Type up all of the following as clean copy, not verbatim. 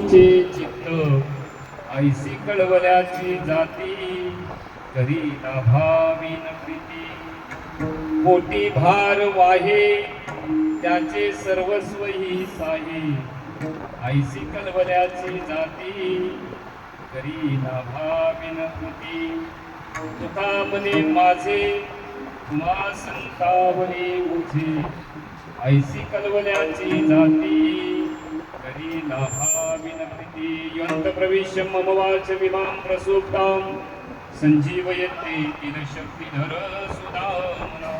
माऊलीचे चित्त ऐसी कळवल्याची जाती करी भावीन प्रीती पोटी भार वाहे त्याचे सर्वस्व ही साही ऐसी कळवल्याची जाती करी भावीन प्रीती तुका मने माझे तुम्हा संतावने मुझे ऐसी कलवल्याची जाती करी लाभाविन प्रीती यंत प्रविश्य मम वाच विमां प्रसूक्तां संजीवयते किल शक्तिधर सुदामना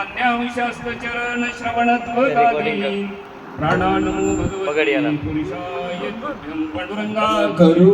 अन्यांशास्त्रचरण श्रवणत्वगादी प्राणानमो भगवते पुरुषाय तुभ्यं पांडुरंगा करू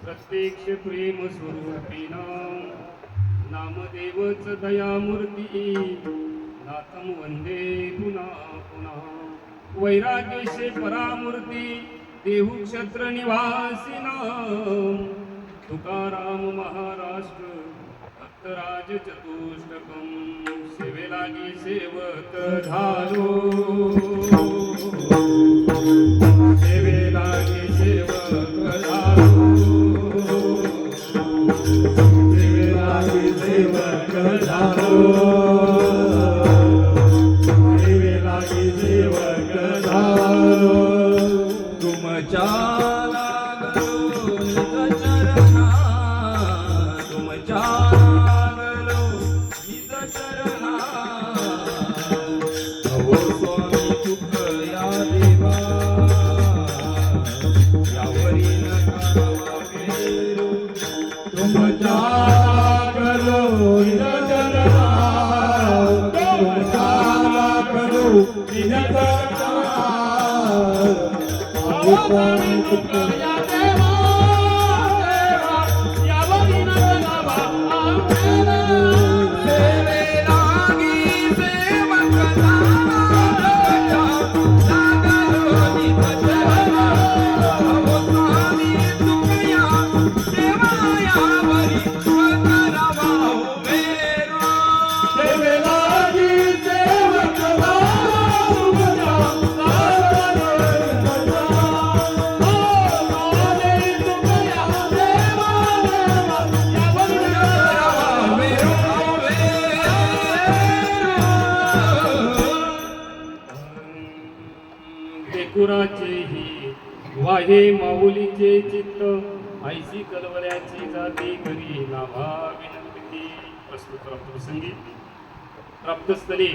प्रत्यक्ष प्रेम स्वरूपिणा नामदेवच दयामूर्ती नाथम वंदे पुन्हा पुन्हा वैराग्यशे परामूर्ती देहू क्षत्र निवासिना तुकाराम महाराष्ट्र भक्तराज चतुष्टकम सेवेलागी सेवक झालो सेवेलागी सेवक झालो वाहे माऊलीचे चित्त ऐसी कलवऱ्याची जाती करी नावा विनंती. प्रस्तुत प्रसंगी प्राप्तस्थली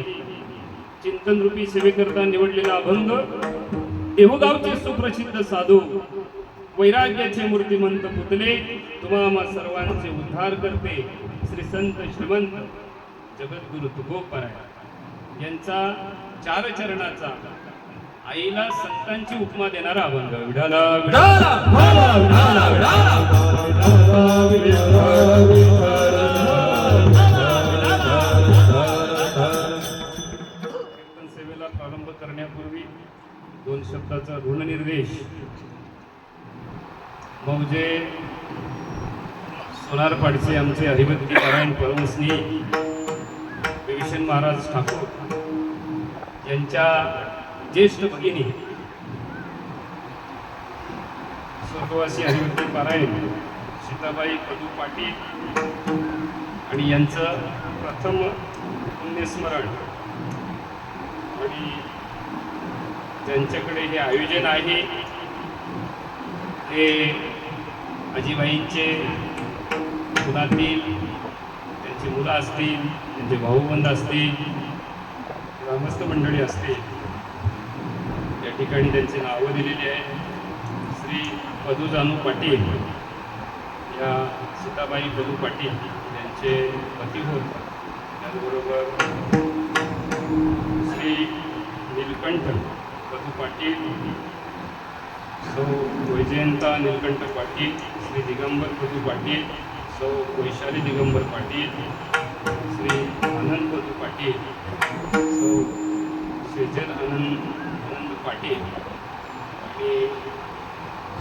चिंतन रूपी सेवेकरता निवडलेला अभंग देहूगावचे सुप्रसिद्ध साधू वैराग्याचे मूर्तिमंत पुतले तुम्हा सर्वांचे उद्धार करते श्री संत श्रीमंत जगद्गुरु तुकोबराय यांचा चार चरणाचा आईला संतांची उपमा देणारा अभंग. विठाला विठाला विठाला कीर्तन सेवेला प्रारंभ करण्यापूर्वी दोन शब्दाचा ऋणनिर्देश. म्हणजे सोनारपाडचे आमचे हरिभक्ती पारायण परमस्नी विभीषण महाराज ठाकूर यांच्या ज्येष्ठ भगिनी स्वर्गवासी हरिभक्ती पारायण सीताबाई पदू पाटील आणि यांचं प्रथम पुण्यस्मरण आणि ज्यांच्याकडे हे आयोजन आहे ते आजीबाईंचे मुलातील त्यांची मुलं असतील, त्यांचे भाऊबंद असतील, ग्रामस्थ मंडळी असतील. या ठिकाणी त्यांची नावं दिलेली आहेत. श्री पदू जानू पाटील या सीताबाई पदू पाटील यांचे पती होत. त्याचबरोबर श्री नीलकंठ पदू पाटील, सौ वैजयंता नीलकंठ पाटील, श्री दिगंबर पदू पाटील, सौ वैशाली दिगंबर पाटील, श्री आनंद पदू पाटील, सौ सेजल आनंद पाटील आणि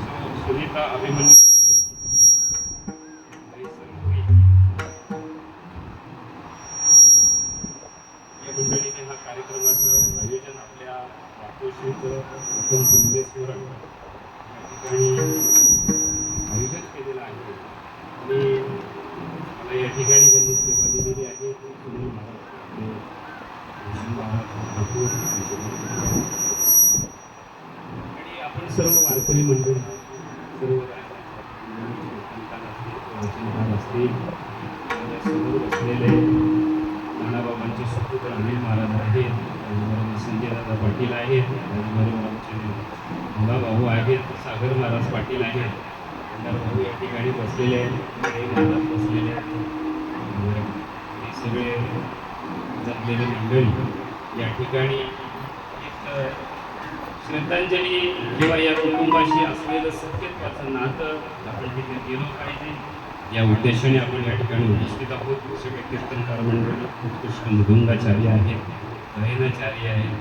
सौ सुनीता अभिमन्यू पाटील या मंडळीने हा कार्यक्रमाचं आयोजन आपल्या मातोश्रीचं प्रथम पुण्यस्मरण या ठिकाणी आयोजन केलेलं आहे. आणि मला या ठिकाणी त्यांनी सेवा दिलेली आहे. सुनील महाराज ठाकूर आणि आपण सर्व वारकरी मंडळी सर्व असतील समोर बसलेले नानाबाबांचे सुपुत्र अनिल महाराज आहेत, त्याचबरोबर संजयदादा पाटील आहेत, त्याचबरोबर आमचे भाऊ आहेत सागर महाराज पाटील आहेत, भाऊ या ठिकाणी बसलेले आहेत, महाराज बसलेले आहेत. हे सगळे जमलेले मंडळी या ठिकाणी एक श्रद्धांजली किंवा या कुटुंबाशी असलेलं सत्यत्वाचं नातं आपण तिथे गेलो पाहिजे या उद्देशाने आपण या ठिकाणी उपस्थित आहोत. सगळे कीर्तनकार मंडळी उत्कृष्ट मृदुंगाचार्य आहेत, गायनाचार्य आहेत.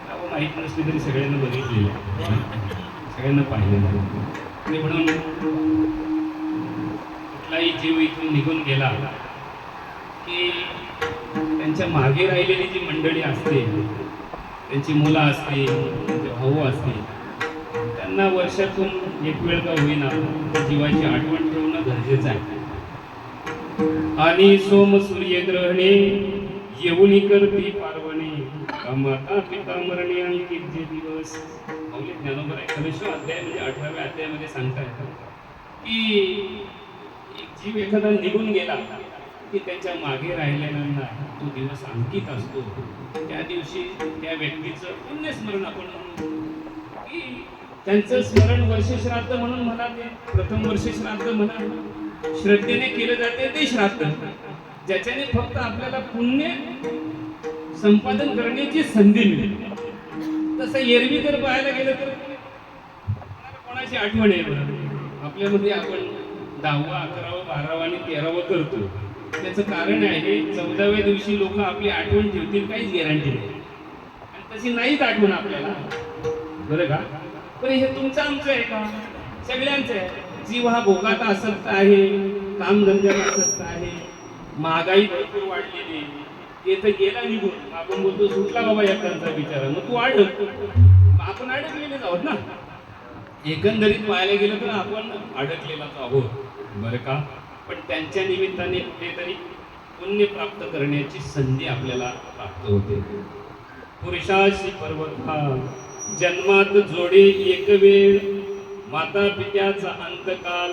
नावं माहीत नसली तरी सगळ्यांना बघितलेलं आहे, सगळ्यांना पाहिलेलं आहे. आणि म्हणून कुठलाही जीव इथून निघून गेला की त्यांच्या मागे राहिलेली जी मंडळी असते, त्यांची मुलं असतील, त्यांचे भाऊ असतील, त्यांना वर्षातून एक वेळ का होईना त्या जीवाची आठवण ठेवणं गरजेचं आहे. आणि सोम सूर्य ग्रहणे येऊनी करती पार्वणे माता पिता मरणे अंकित जे दिवस. मौलिक ज्ञानोबा एकादशो अध्याय म्हणजे 18व्या अध्यायामध्ये सांगता येतं की एक जीव एखादा निघून गेला की त्याच्या मागे राहिलेल्यांना तो दिवस अंकित असतो. त्या दिवशी त्या व्यक्तीचं पुण्यस्मरण आपण म्हणू की त्यांचं स्मरण वर्षश्राद्ध म्हणून म्हणा, ते प्रथम वर्षश्राद्ध म्हणा, श्रद्धेने केलं जाते ते श्राद्ध, ज्याच्याने फक्त आपल्याला पुण्य संपादन करण्याची संधी मिळते. तसं एरवी जर पाहायला गेलं तर कोणाची आठवण आहे बरं आपल्यामध्ये? आपण 10वा 11वा 12वा आणि 13वा करतो. त्याचं कारण आहे 14व्या दिवशी लोक आपली आठवण ठेवतील काहीच गॅरंटी नाही, आणि तशी नाहीच आठवण आपल्याला, बरं का? पण हे तुमचं आमचं आहे का? सगळ्यांचं आहे. जीव हा भोगात आसक्त आहे, कामधंद्यात आसक्त आहे, महागाई भरपूर वाढलेली, ते तर गेला निघून. आपण बोलतो सुटला बाबा एकांचा बिचारा, मग तू अडक, आपण अडकलेलेच आहोत ना. एकंदरीत पाहायला गेलं तर आपण अडकलेलाच आहोत, बरं का? पण त्यांच्या निमित्ताने कुठेतरी पुण्य प्राप्त करण्याची संधी आपल्याला प्राप्त होते. पुरुषाशी पर्वता जन्मात जोडे एक वेळ, माता पित्याचा अंतकाल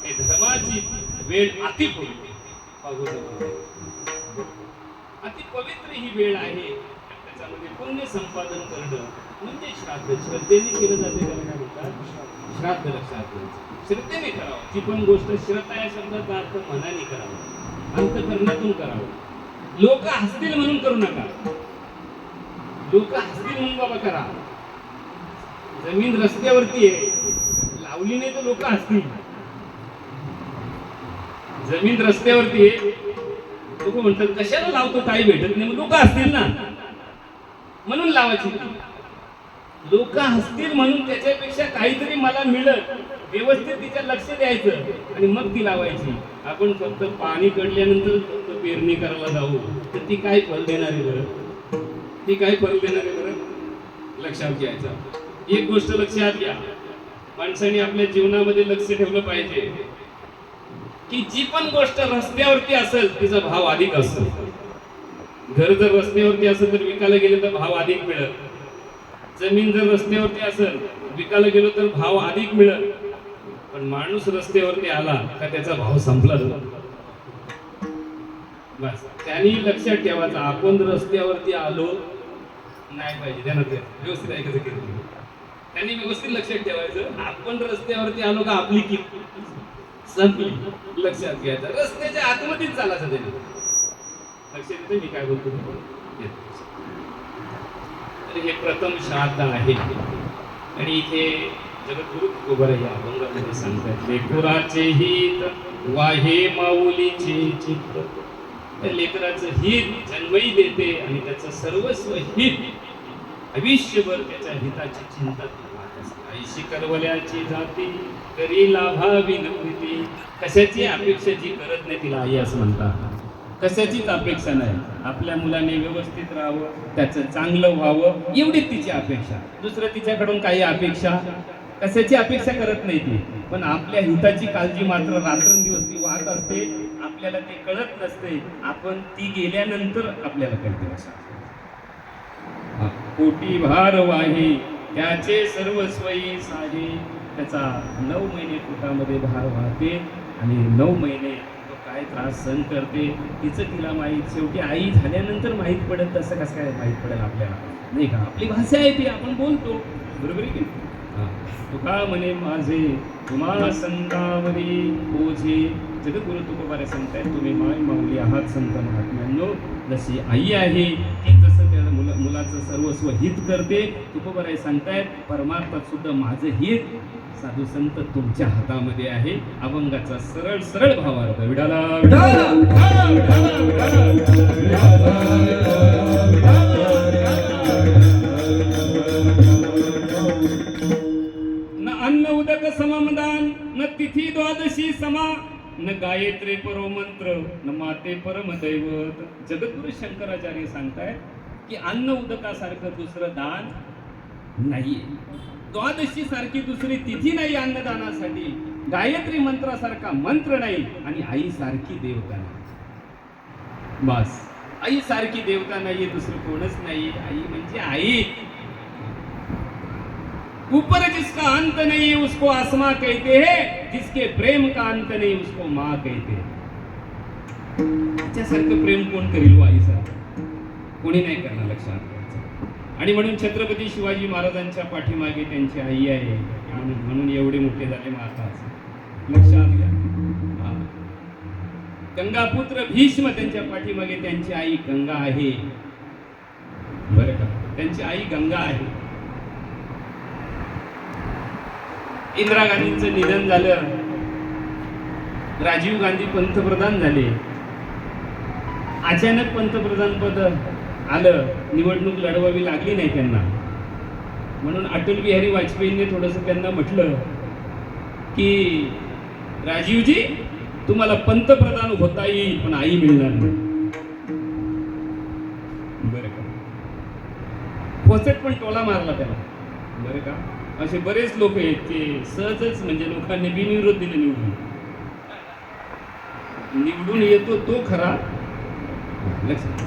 हे धर्माची वेळ अति पवित्र, अति पवित्र ही वेळ आहे. त्याच्यामध्ये पुण्य संपादन करणं म्हणजे श्राद्ध. श्रद्धेने केलं जाते त्याला काय म्हणतात? श्राद्ध. लक्षात घ्यायचं, श्रद्धेने करावं. जी पण गोष्ट श्रद्धा या शब्दाचा अर्थ मनाने करावं, अंतःकरणातून करावं. लोक हसतील म्हणून करू नका. लोक हसतील म्हणून बाबा करा. जमीन रस्त्यावरती आहे, लावली नाही तर लोक हसतील. जमीन रस्त्यावरती आहे, लोक म्हणतात कशाला लावतो, काही भेटत नाही, लोक हसतील ना म्हणून लावायची. लोक हसतील म्हणून त्याच्यापेक्षा काहीतरी मला मिळत, व्यवस्थित तिच्या लक्ष द्यायचं आणि मग ती लावायची. आपण फक्त पाणी काढल्यानंतर फक्त पेरणी करायला जाऊ तर ती काय फल देणार आहे बरं? ती काय फल देणार आहे बरं? लक्षात घ्यायचं. एक गोष्ट लक्षात घ्या, माणसाने आपल्या जीवनामध्ये लक्ष ठेवलं पाहिजे की जी पण गोष्ट रस्त्यावरती असेल तिचा भाव अधिक असतो. घर जर रस्त्यावरती असेल तर विकायला गेले तर भाव अधिक मिळत. जमीन जर रस्त्यावरती असेल विकायला गेलो तर भाव अधिक मिळत. पण माणूस रस्त्यावरती आला का त्याचा भाव संपला जातो. बस त्यांनी लक्षात ठेवायचं, आपण रस्त्यावरती आलो नाही पाहिजे. त्यांना ते व्यवस्थित ऐकायचं केलं. त्यांनी व्यवस्थित लक्षात ठेवायचं, आपण रस्त्यावरती आलो का आपली किंमत संपली. लक्षात घ्यायचं, रस्त्याच्या आतमध्येच चालायचं. त्याने लक्षात येतं मी काय बोलतो. तर हे प्रथम श्राद्ध आहे. आणि इथे जगद्गुरु तुकोबरा या अभंगामध्ये सांगतात, लेकराचे हित वाहे माऊलीचे चित्त. त्या लेकराचं हित जन्मही देते आणि त्याचं सर्वस्व हित आयुष्यभर त्याच्या हिताची चिंता आईशी करवल्याची जाती तरी लाभावी नव्हती. कशाची अपेक्षा जी करत नाही तिला आई असं म्हणतात. कशाचीच अपेक्षा नाही. आपल्या मुलाने व्यवस्थित राहावं, त्याचं चांगलं व्हावं एवढीच तिची अपेक्षा. दुसरं तिच्याकडून काही अपेक्षा, कशाची अपेक्षा करत नाही ती. पण आपल्या हिताची काळजी मात्र रात्रंदिवस ती वाहत असते. आपल्याला ते कळत नसते. आपण ती गेल्यानंतर आपल्याला कळते. कोटी भार वाहे त्याचे सर्वस्वई साहे. त्याचा 9 महिने पोटामध्ये भार वाहते आणि 9 महिने तो काय त्रास सहन करते तिचं तिला माहीत. शेवटी आई झाल्यानंतर माहीत पडत. तसं कसं काय माहीत पडेल आपल्याला, नाही का? आपली भाषा आहे ती, आपण बोलतो, बरोबर आहे की? तुका म्हणे माझे तुम्हा संतावरी ओझे. जगद्गुरु तुकोबारे सांगतायत, तुम्ही माय माऊली आहात संत महात्म्यांनो. जशी आई आहे ती जसं त्या मुलाचं सर्वस्व हित करते, तुकोबारे सांगतायत परमार्थात सुद्धा माझं हित साधू संत तुमच्या हातामध्ये आहे. अभंगाचा सरळ सरळ भावार्थ विडाला न अन्न उदक सममदान न तिथी द्वादशी समा न गायत्री परो मंत्र न माते परम दैवत. जगद्गुरु शंकराचार्य सांगतायत की अन्न उदकासारखं दुसरं दान नाहीये. द्वादशी सारखी दुसरी तिथी नाही अन्नदानासाठी. गायत्री मंत्रासारखा मंत्र नाही आणि आई सारखी देवता नाही. बस आई सारखी देवता नाहीये, दुसरं कोणच नाही. आई म्हणजे आई. ऊपर जिसका अंत नहीं उसको आसमां कहते हैं, जिसके प्रेम का अंत नहीं उसको माँ कहते हैं. त्याच्यासारखं प्रेम कोण करेल? आईसारखं कोणी नाही करणार. लक्षात घ्यायचं. आणि म्हणून छत्रपती शिवाजी महाराजांच्या पाठीमागे त्यांची आई आहे. म्हणून एवढे मोठे झाले महाराज. लक्षात घ्या. गंगापुत्र भीष्म त्यांच्या पाठीमागे त्यांची आई गंगा आहे. बरं का? त्यांची आई गंगा आहे. इंदिरा गांधींचं निधन झालं, राजीव गांधी पंतप्रधान झाले. अचानक पंतप्रधान पद आलं, निवडणूक लढवावी लागली नाही त्यांना. म्हणून अटल बिहारी वाजपेयींनी थोडंसं त्यांना म्हटलं की राजीवजी तुम्हाला पंतप्रधान होता येईल पण आई मिळणार नाही. बरं का? फोसेट पण टोला मारला त्याला. बरं का? असे बरेच लोक आहेत ते सहजच म्हणजे लोकांनी बिनविरोध दिले निवडून येतो तो खरा. लक्षात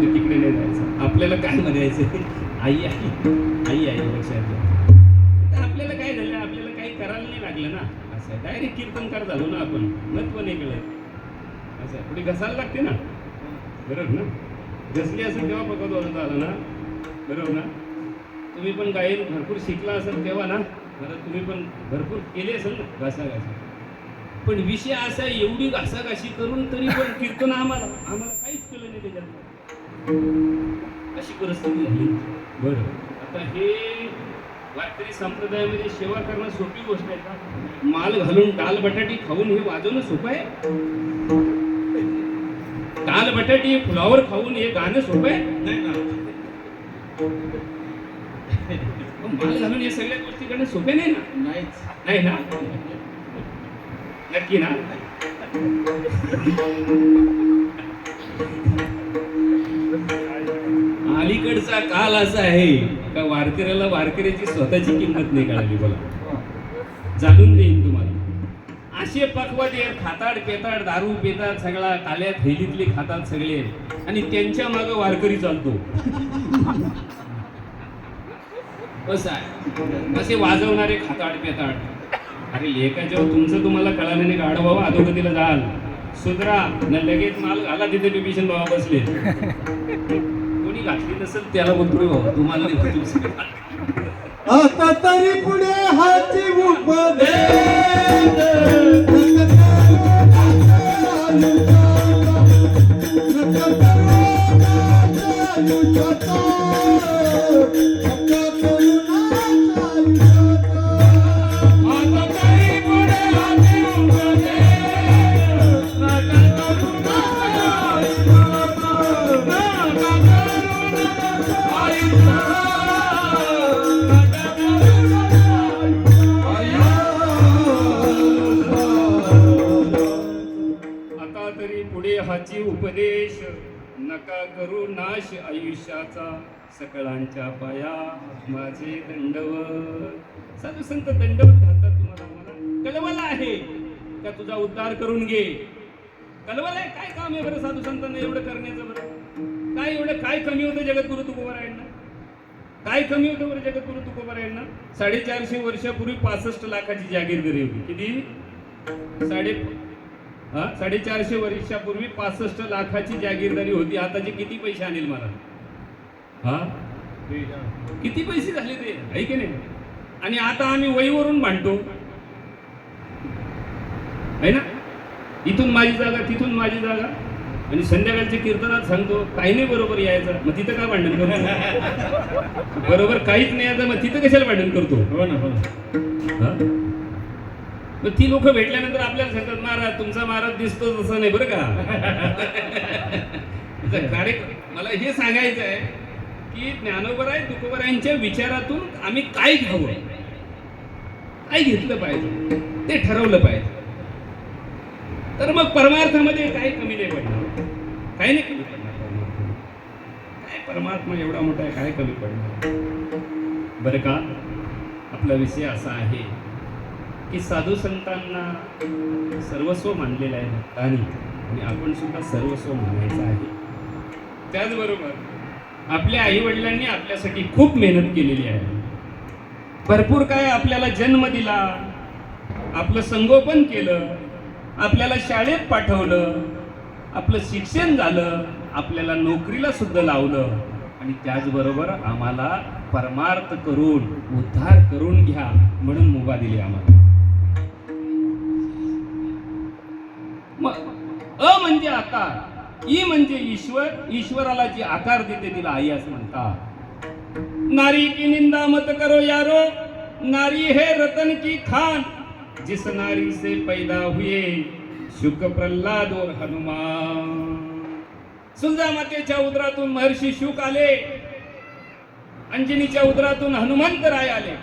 तिकडे नाही जायचं. आपल्याला काय म्हणायचं? आई आई आई आई. लक्षात घ्या. आपल्याला काय झालं? आपल्याला काही करायला नाही लागलं ना. असं डायरेक्ट कीर्तनकार झालो ना आपण, महत्व नाही कळत. असं पुढे घसायला लागते ना, बरोबर ना. घसली असेल तेव्हा पकड वाजत आलं ना, बरोबर ना. तुम्ही पण गायन भरपूर शिकला असेल तेव्हा ना, बरं तुम्ही पण भरपूर केले असेल ना घासाघासी. पण विषय असा आहे, एवढी घासाघाशी करून तरी पण कीर्तन आम्हाला काहीच केलं नाही त्याच्यात. अशी परिस्थिती झाली. बरं, आता हे वारकरी संप्रदायामध्ये सेवा करणं सोपी गोष्ट आहे का? माल घालून डाल बटाटी खाऊन हे वाजवणं सोपं आहे? डाल बटाटी फुलावर खाऊन हे गाणं सोपं आहे? नाही ना. माल घालून हे सगळ्या गोष्टी करणं सोपे नाही ना. नाही ना, नक्की ना. अलीकडचा काल असा आहे का वारकऱ्याला वारकऱ्याची स्वतःची किंमत नाही कळाली. बोला, जाणून देईन तुम्हाला. असे पकवाटे खाताड पेताड दारू पेतात, सगळा काल्या थैलीतले खातात सगळे, आणि त्यांच्या मागं वारकरी चालतो. कसं आहे, असे वाजवणारे खाताड पेताड. अरे लेखा, जेव्हा तुमचं तुम्हाला कळालं नाही गाडा बाबा अधोगतीला जाल, सुधरा न लगेच माल घाला तिथे बिभीषण बाबा बसले. कोणी घातली नसेल त्याला बोलतोय बाबा, तुम्हाला नाही. आता तरी पुढे हाती हाची उपदेश नका करू नाश आयुष्याचा, सकळांच्या पाया माझे दंडवत. साधू संत दंडवत घालतात तुम्हाला. मला कलवला आहे का तुझा उद्धार करून घे. कलवला आहे, काय काम आहे बरं साधू संतांना एवढं करण्याचं? बरं काय एवढं काय कमी होतं जगद्गुरु तुकोबारायांना? काय कमी होतं बरं जगद्गुरु तुकोबारायांना? 450 वर्षापूर्वी 65 लाखाची जागीरदारी होती. किती? 450 वर्षापूर्वी 65 लाखाची जागीरदारी होती. आताचे किती पैसे आणेल मला? हा, किती पैसे झाले ते, आहे की नाही? आणि आता आम्ही वहीवरून भांडतो, आहे ना. इथून माझी जागा, तिथून माझी जागा, आणि संध्याकाळच्या कीर्तनात सांगतो काही नाही बरोबर यायचं, मग तिथं काय भांडण करतो? बरोबर काहीच नाही यायचं, मग तिथं कशाला भांडण करतो? हो ना, हो ना. मग ती लोक भेटल्यानंतर आपल्याला सांगतात, महाराज तुमचा महाराज दिसतो तसं नाही बरं का. मला हे सांगायचं आहे की ज्ञानोबराय तुकोबारायांच्या विचारातून आम्ही काय घ्यावं, काय घेतलं पाहिजे ते ठरवलं पाहिजे. तर मग परमार्थामध्ये काही कमी नाही पडणार, काही नाही कमी पडणार. काय परमात्मा एवढा मोठा आहे, काय कमी पडणार बरं का. आपला विषय असा आहे की साधू संतांना सर्वस्व मानलेलं आहे भक्तांनी, आणि आपण सुद्धा सर्वस्व मानायचं आहे. त्याचबरोबर आपल्या आई वडिलांनी आपल्यासाठी खूप मेहनत केलेली आहे. भरपूर काय आपल्याला जन्म दिला, आपलं संगोपन केलं, आपल्याला शाळेत पाठवलं, आपलं शिक्षण झालं, आपल्याला नोकरीला सुद्धा लावलं, आणि त्याचबरोबर आम्हाला परमार्थ करून उद्धार करून घ्या म्हणून मुभा दिली आम्हाला. मग अ म्हणजे आकार, ई म्हणजे ईश्वर, ईश्वराला जी आकार देते तिला आई असं म्हणतात. नारी की निंदा मत करो यारो, नारी है रतन की खान, जिस नारी से पैदा हुए शुक प्रल्हाद और हनुमान. सुंजा मातेच्या उदरातून महर्षी शुक आले, अंजनीच्या उदरातून हनुमंत राय आले.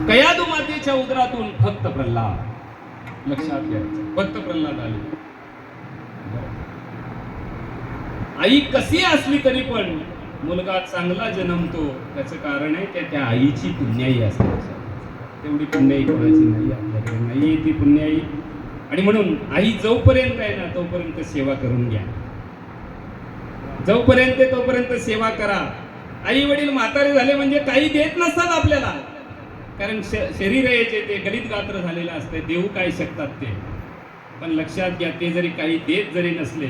कयादू मातेच्या उदरातून भक्त प्रल्हाद, लक्षात घ्यायचं, भक्त प्रल्हाद आले. आई कशी असली तरी पण मुलगा चांगला जन्मतो, त्याचं कारण आहे त्या आईची पुण्याई असते. तेवढी पुण्याई कोणाची नाही, आपल्याकडे नाही ती पुण्याई. आणि म्हणून आई जोपर्यंत आहे ना तोपर्यंत सेवा करून घ्या, जोपर्यंत तोपर्यंत सेवा करा. आई वडील म्हातारे झाले म्हणजे काही देत नसतात आपल्याला, कारण शरीर याचे ते गलित गात्र झालेलं असते, देऊ काय शकतात ते. पण लक्षात घ्या, ते जरी काही देत जरी नसले,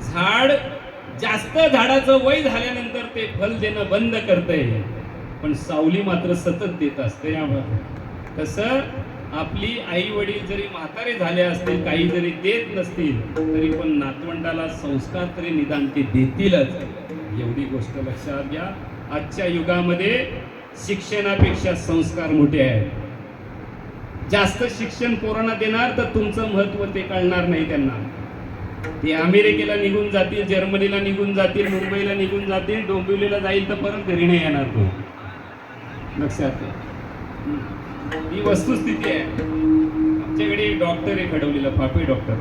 झाड जास्त झाडाचं वय झाल्यानंतर ते फल देणं बंद करतंय, पण सावली मात्र सतत देत असते. कसं आपली आई वडील जरी म्हातारे झाले असतील, काही जरी देत नसतील, तरी पण नातवंडाला संस्कार तरी निदान ते देतीलच. एवढी गोष्ट लक्षात घ्या. आजच्या युगामध्ये शिक्षणापेक्षा संस्कार मोठे आहेत. जास्त शिक्षण पोरांना देणार तर तुमचं महत्व ते कळणार नाही त्यांना. ते अमेरिकेला निघून जातील, जर्मनीला निघून जातील, मुंबईला निघून जातील, डोंबिवलीला जाईल तर परत घरी नाही येणार तो. लक्षात घ्या, ही वस्तुस्थिती आहे. आमच्याकडे डॉक्टर आहे खडवलेला, फापे डॉक्टर.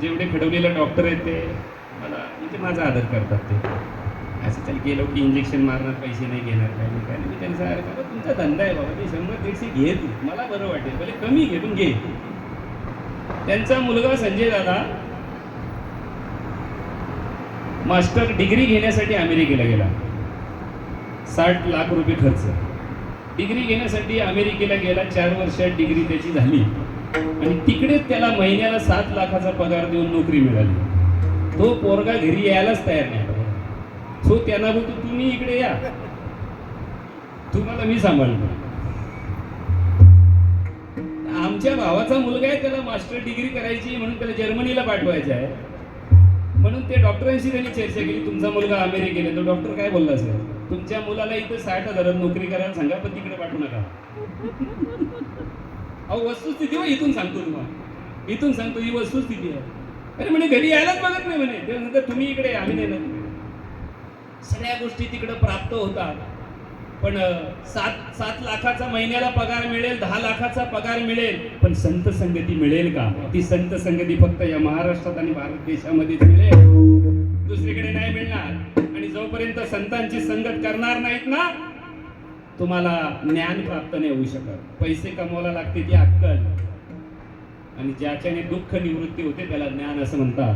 जेवढे खडवलेला डॉक्टर आहेत ते मला म्हणजे माझा आदर करतात. ते असं त्याला गेलो की इंजेक्शन मारणार, पैसे नाही घेणार, काय नाही काय नाही. मी त्यांना सांगितलं, बाबा तुमचा धंदा आहे बाबा, ते 100-150 घे तू, मला बरं वाटेल, भले कमी घे पण घे. त्यांचा मुलगा संजय दादा मास्टर डिग्री घेण्यासाठी अमेरिकेला गेला. 60 लाख रुपये खर्च. डिग्री घेण्यासाठी अमेरिकेला गेला. 4 वर्षात डिग्री त्याची झाली आणि तिकडेच त्याला महिन्याला 7 लाखाचा पगार देऊन नोकरी मिळाली. तो पोरगा घरी यायलाच तयार नाही. सो त्यांना बोलतो, तुम्ही इकडे या, तुम्हाला मी सांभाळतो. आमच्या भावाचा मुलगा आहे, त्याला मास्टर डिग्री करायची म्हणून त्याला जर्मनीला पाठवायचं आहे. म्हणून ते डॉक्टरांशी त्यांनी चर्चा केली, तुमचा मुलगा अमेरिकेला. तो डॉक्टर काय बोलला, असेल तुमच्या मुलाला इथं 60,000 नोकरी करायला सांगा, पण तिकडे पाठवू नका. अहो वस्तुस्थिती, इथून सांगतो तुम्हाला, इथून सांगतो, ही वस्तुस्थिती आहे. अरे म्हणे घरी यायलाच बघत नाही म्हणे. ते म्हणतात तुम्ही इकडे, आम्ही नाही ना. सगळ्या गोष्टी तिकडे प्राप्त होतात, पण 7 लाखाचा महिन्याला पगार मिळेल, 10 लाखाचा पगार मिळेल, पण संत संगती मिळेल का? ती संत संगती फक्त या महाराष्ट्रात आणि भारत देशामध्येच मिळेल, दुसरीकडे नाही मिळणार. आणि जोपर्यंत संतांची संगत करणार नाहीत ना, तुम्हाला ज्ञान प्राप्त नाही होऊ शकत. पैसे कमवायला लागते ती अक्कल, आणि ज्याच्याने दुःख निवृत्ती होते त्याला ज्ञान असं म्हणतात.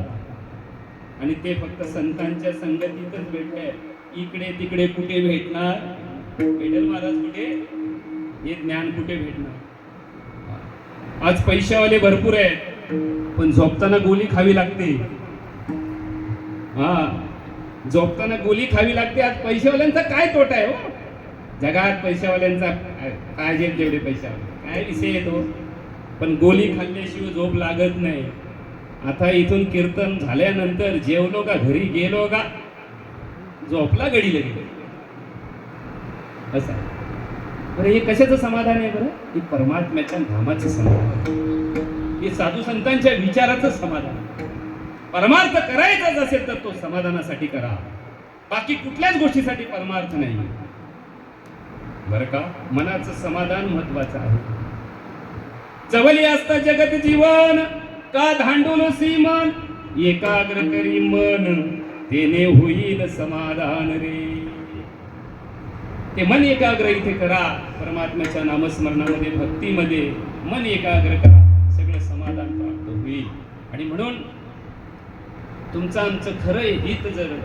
आणि ते फक्त संतांच्या संगतीतच भेटले. इकडे तिकडे कुठे भेटणार? विठ्ठल महाराज कुठे, हे ज्ञान कुठे भेटणार? आज पैशावाले भरपूर आहेत, पण झोपताना गोली खावी लागते. झोपताना गोली खावी लागते. आज पैशावाल्यांचा काय तोटा आहे हो जगात? पैशावाल्यांचा काय जेल तेवढे पैशावाले, काय विषय येतो, पण गोली खाल्ल्याशिवाय झोप लागत नाही. आता इथून कीर्तन झाल्यानंतर जेवलो का, घरी गेलो का, झोपला गडी लगे, असं. बरं हे कशाचं समाधान आहे? बरं हे परमात्म्याच्या नामाचं समाधान, हे साधू संतांच्या विचाराचं समाधान. परमार्थ करायचाच असेल तर तो समाधानासाठी करा, बाकी कुठल्याच गोष्टीसाठी परमार्थ नाही. बरं का, मनाचं समाधान महत्वाचं आहे. जवली असता जगत जीवन, का धांडूल सीमन, एकाग्र करी मन, तेने होईल समाधान रे. ते मन एकाग्र इथे करा, परमात्म्याच्या नामस्मरणामध्ये, भक्तीमध्ये मन एकाग्र करा, सगळं समाधान प्राप्त होईल. आणि म्हणून तुमचं आमचं खरं हित जर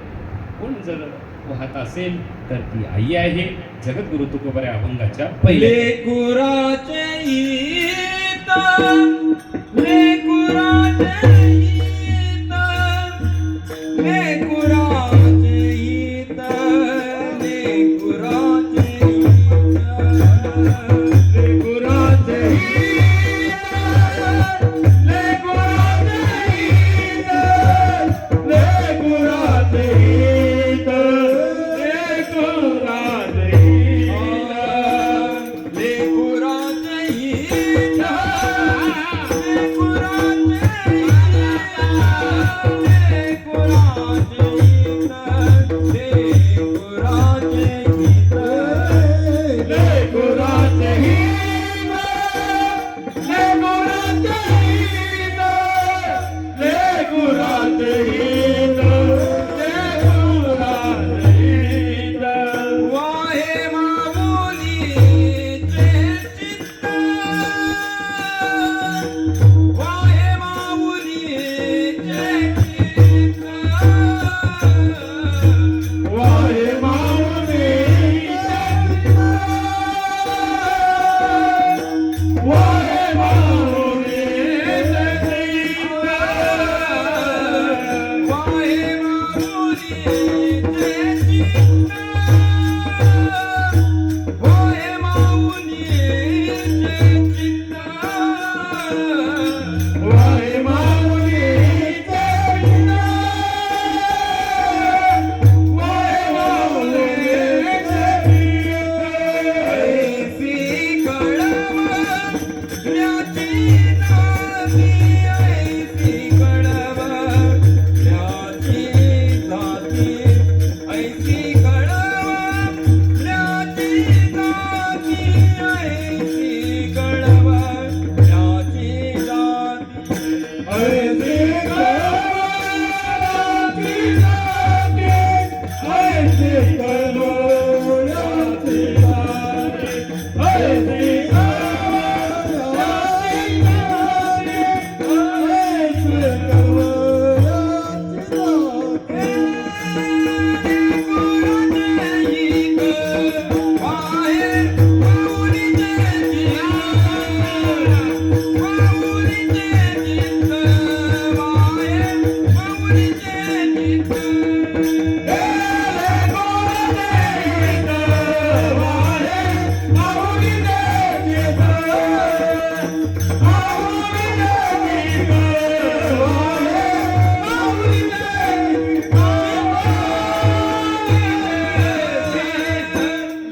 कोण जर वाहत असेल तर ती आई आहे, जगद्गुरु तुकोबाराय अभंगाच्या पहिले. लेकुराचे हित, लेकुराचे हित, लेकुराचे हित, लेकुराचे हित, लेकुराचे हित, लेकुराचे हित, लेकुराचे हित, लेकुराचे हित, लेकुराचे हित, लेकुराचे हित.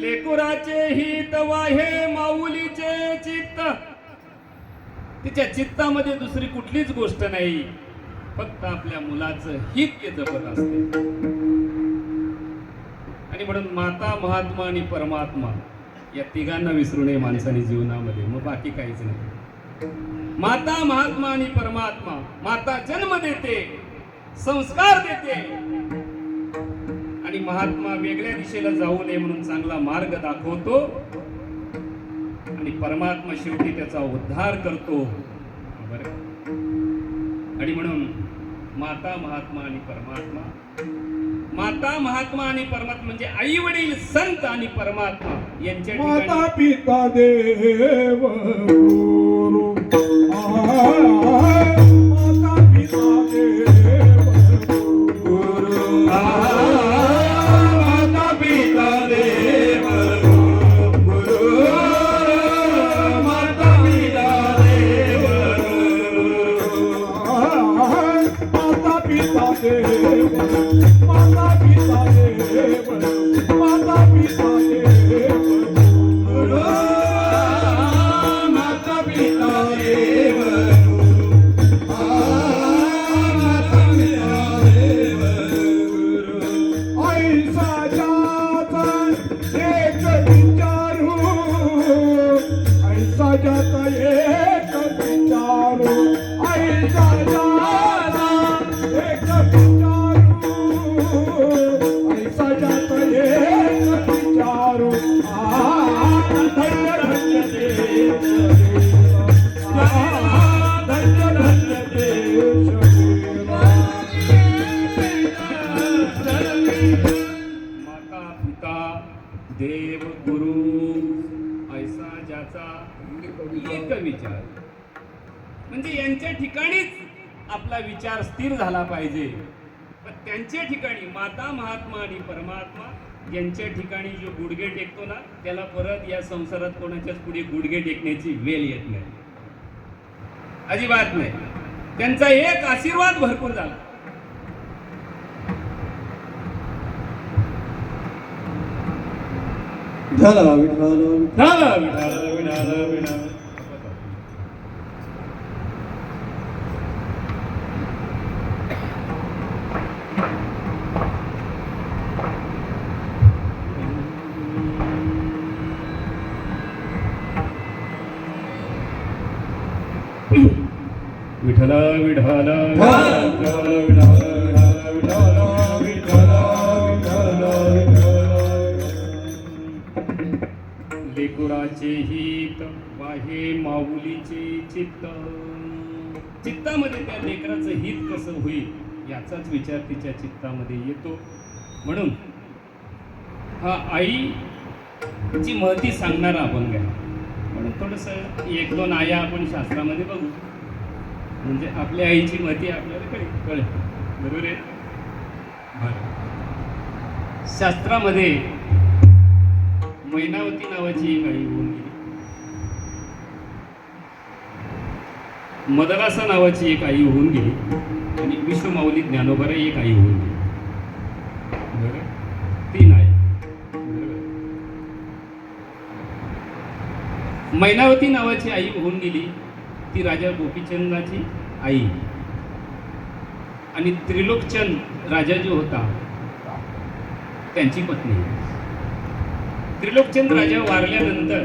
लेकुराचे हित वाहे माऊलीचे चित्त. तिच्या चित्तामध्ये दुसरी कुठलीच गोष्ट नाही, फक्त आपल्या मुलाचं हित ते जपत असते. आणि म्हणून माता, महात्मा आणि परमात्मा या तिघांना विसरू नये माणसाने जीवनामध्ये, मग बाकी काहीच नाही. माता, महात्मा आणि परमात्मा. माता जन्म देते, संस्कार देते, आणि महात्मा वेगळ्या दिशेला जाऊ नये म्हणून चांगला मार्ग दाखवतो, आणि परमात्मा शेवटी त्याचा उद्धार करतो. बरं. आणि म्हणून माता, महात्मा आणि परमात्मा. माता, महात्मा आणि परमात्मा म्हणजे आई वडील, संत आणि परमात्मा यांच्या माता ठिकाणी पिता देव गुरु माता पिता देव गुरु माता पिता देव गुरु माता पिता देव माता पिता देव माता पिता देव माता पिता देव गुरु माता पिता देव माता पिता देव गुरु ऐसा जाता एक विचारू ऐसा जाता एक विचारू ऐसा जाता एक विचारू ऐसा जाता एक विचारू धन्य धन्य देश धन्य धन्य देश माता, पिता, देव, गुरु ऐसा ज्याचा एक विचार. म्हणजे यांच्या ठिकाणीच आपला विचार स्थिर झाला पाहिजे. पण त्यांच्या ठिकाणी माता, महात्मा आणि परमात्मा यांच्या ठिकाणी जो गुडघे टेकतो ना, त्याला परत या संसारात कोणाच्याच पुढे गुडघे टेकण्याची वेळ येत नाही, अजिबात नाही. त्यांचा एक आशीर्वाद भरपूर झाला. झाला विठाल झालं, विठाल, विठाल, विठाल. विठ्ठल, विठ्ठल, लेकुराचे हित वाहे माऊलीचे चित्त. चित्तामध्ये त्या लेकराचं हित कसं होईल याचाच विचार तिच्या चित्तामध्ये येतो. म्हणून हा आईची महती सांगणारा आपण घ्या. म्हणून थोडंसं एक दोन आया आपण शास्त्रामध्ये बघू, म्हणजे आपल्या आईची महती आपल्याला कळेल. बरोबर आहे. शास्त्रामध्ये मैनावती नावाची एक आई होऊन गेली, मदरासा नावाची एक आई होऊन गेली, आणि विश्वमाऊली ज्ञानोबा एक आई होऊन गेली. बरोबर. 3 आई. मैनावती नावाची आई होऊन गेली, ती राजा गोपीचंदाची आई, आणि त्रिलोकचंद राजा जो होता त्यांची पत्नी. त्रिलोकचंद राजा वारल्यानंतर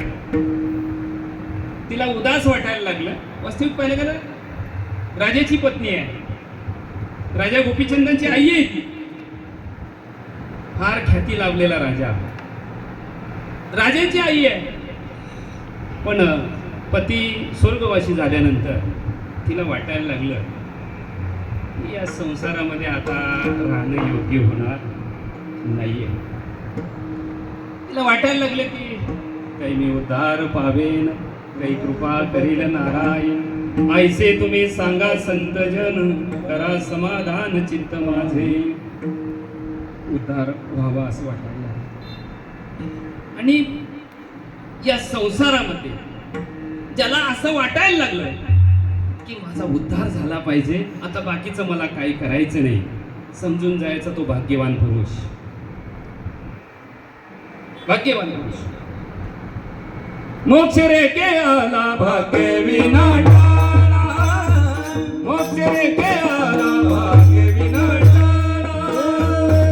तिला उदास वाटायला लागलं. वास्तविक पाहिलं का ना, राजाची पत्नी आहे, राजा गोपीचंदांची आई आहे ती. फार ख्याती लाभलेला राजा, राजाची आई आहे. पण पती स्वर्गवासी झाल्यानंतर तिला वाटायला लागलं की या संसारामध्ये आता राहणं योग्य होणार नाहीये. तिला वाटायला लागलं की काही मी उद्धार पावेन, काही कृपा करील नारायण. ऐसे तुम्ही सांगा संतजन, करा समाधान चित्त माझे. उद्धार व्हावा असं वाटायला लागलं. आणि या संसारामध्ये ज्याला असं वाटायला लागलं की माझा उद्धार झाला पाहिजे, आता बाकीचं मला काही करायचं नाही, समजून जायचा तो भाग्यवान पुरुष. भाग्यवान पुरुष. मोक्ष रे के आला भाग्य विनाटाला, मोक्ष रे के आला भाग्य विनाटाला,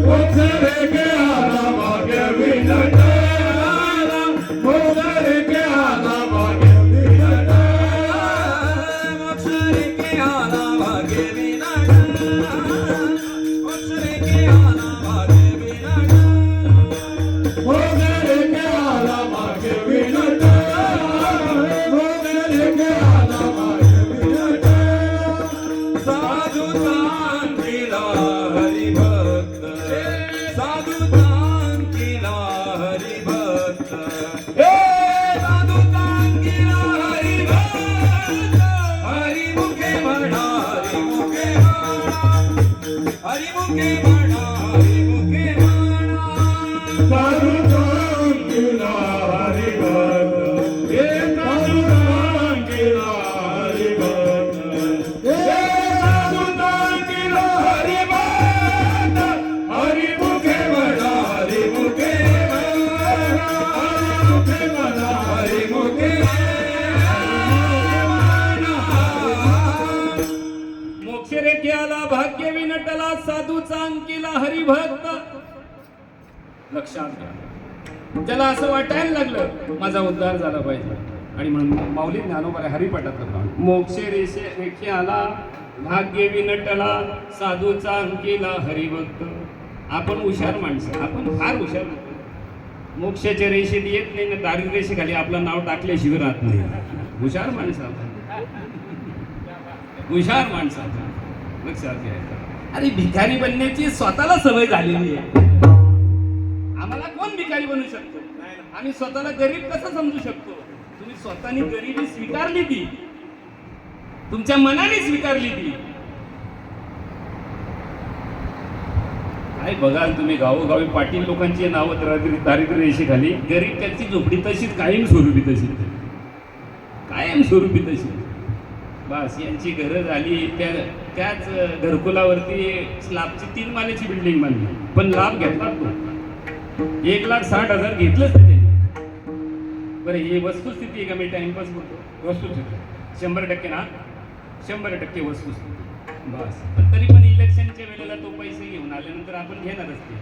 मोक्ष रे के आला भाग्य विनाटाला, मोक्ष रे के आला भाग्य विनाटाला, मोक्ष रे के आला भाग्य विनाटाला, मोक्ष रे के आला भाग्य विनाटाला, मोक्ष रे के आला भाग्य विनाटाला, मोक्ष रे के आला भाग्य विनाटाला. साधू दान केला हरिभक्त, साधू दान केला हरिभक्त, साधू दान केला हरिभक्त. हरिमुखे म्हणा, हरिमुखे म्हणा, हरिमुखे म्हणा, हरिमुखे म्हणा. साधू दान केला हरिभक्त, हे साधू दान केला हरिभक्त, हे साधू दान केला हरिभक्त. हरिमुखे म्हणा, हरिमुखे म्हणा, हरिमुखे म्हणा, हरिमुखे म्हणा. मोक्ष रे केला भाग्य विनटला, साधूचा अंकिला हरिभक्त. लक्षात घ्या, ज्याला असं वाटायला लागलं माझा उद्धार झाला पाहिजे, आणि म्हणून माऊली ज्ञानोबा हरिपाठातलं प्राण, मोक्ष रेखे आला भाग्य विनटला, साधूचा अंकिला हरिभक्त. आपण हुशार माणसं, आपण फार हुशार. मोक्षाच्या रेषेत येत नाही ना, दारिद्र्य रेषेखाली आपलं नाव टाकल्याशिवाय राहत नाही. हुशार माणसं आपण, हुशार माणसं आपण. लक्षात घ्यायचं. अरे भिकारी बनण्याची स्वतःला सवय झालेली आहे. आम्हाला कोण भिकारी बनवू शकतो? आम्ही स्वतःला गरीब कसं समजू शकतो? तुम्ही स्वतःनी गरिबी स्वीकारली, ती तुमच्या मनाने स्वीकारली ती. काय बघाल तुम्ही गावोगावी पाटील लोकांची नावं दारिद्र्य रेषेखाली, गरीब त्याची झोपडी तशीच कायम स्वरूपी, तशी कायम स्वरूपी तशी. बस यांची घरं झाली, त्याच घरकुलावरती स्लॅबची 3 माल्याची बिल्डिंग बांधली, पण लाभ घेतला तो 1,60,000 घेतलंच नाही त्यांनी. बरं, ही वस्तुस्थिती आहे का? मी टाइमपास बोलतो. वस्तुस्थिती 100% ना, 100% वस्तुस्थिती. बस, पण तरी पण इलेक्शनच्या वेळेला तो पैसे घेऊन आल्यानंतर आपण घेणारच ते.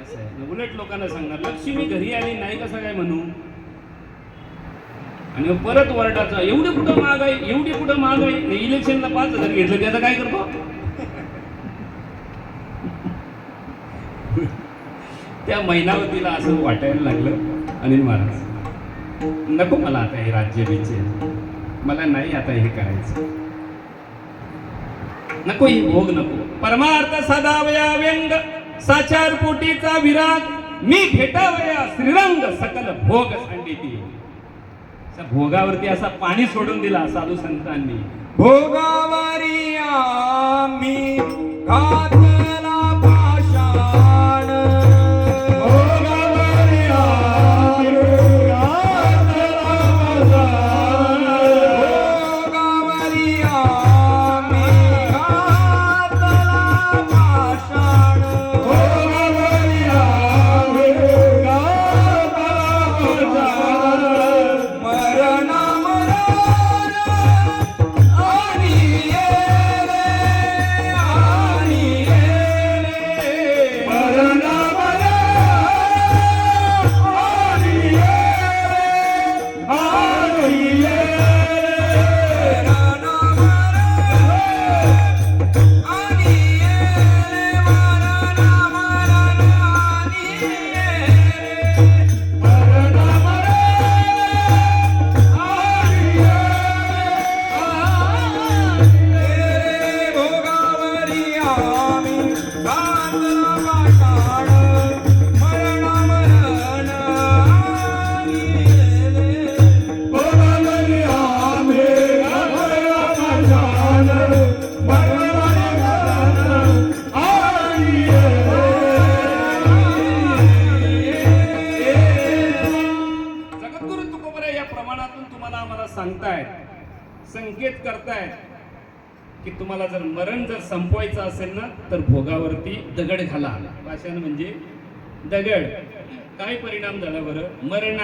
असं आहे. उलट लोकांना सांगणार लक्ष्मी घरी आली नाही कसं काय म्हणू, आणि परत वरडाचा एवढी कुठं महाग आहे, एवढी कुठं महाग आहे. इलेक्शनला 5,000 घेतलं, त्याचं काय करतो? त्या महिनावतीला असं वाटायला लागलं, अनिल महाराज नको मला आता हे राज्य बिचे, मला नाही आता हे करायचं, नको ही भोग नको. परमार्थ साधावया व्यंग, साचार पोटीचा विराग, मी भेटावया श्रीरंग, सकल भोग सांडिती. भोगावरती असा पाणी सोडून दिला साधू संतांनी. भोगावरी आम्ही घातला पाषाण, भोगावरी आम्ही घातला पाषाण, भोगावरी आम्ही घातला पाषाण, भोगावरी आम्ही घातला पाषाण. मरण आणि येणे, आणि येणे, मरण परमात्मा आम्हाला सांगतायत, संकेत करतायत की तुम्हाला जर मरण जर संपवायचं असेल ना तर भोगावरती दगड घाला. भाषण म्हणजे दगड. काय परिणाम झाला बरं? मरण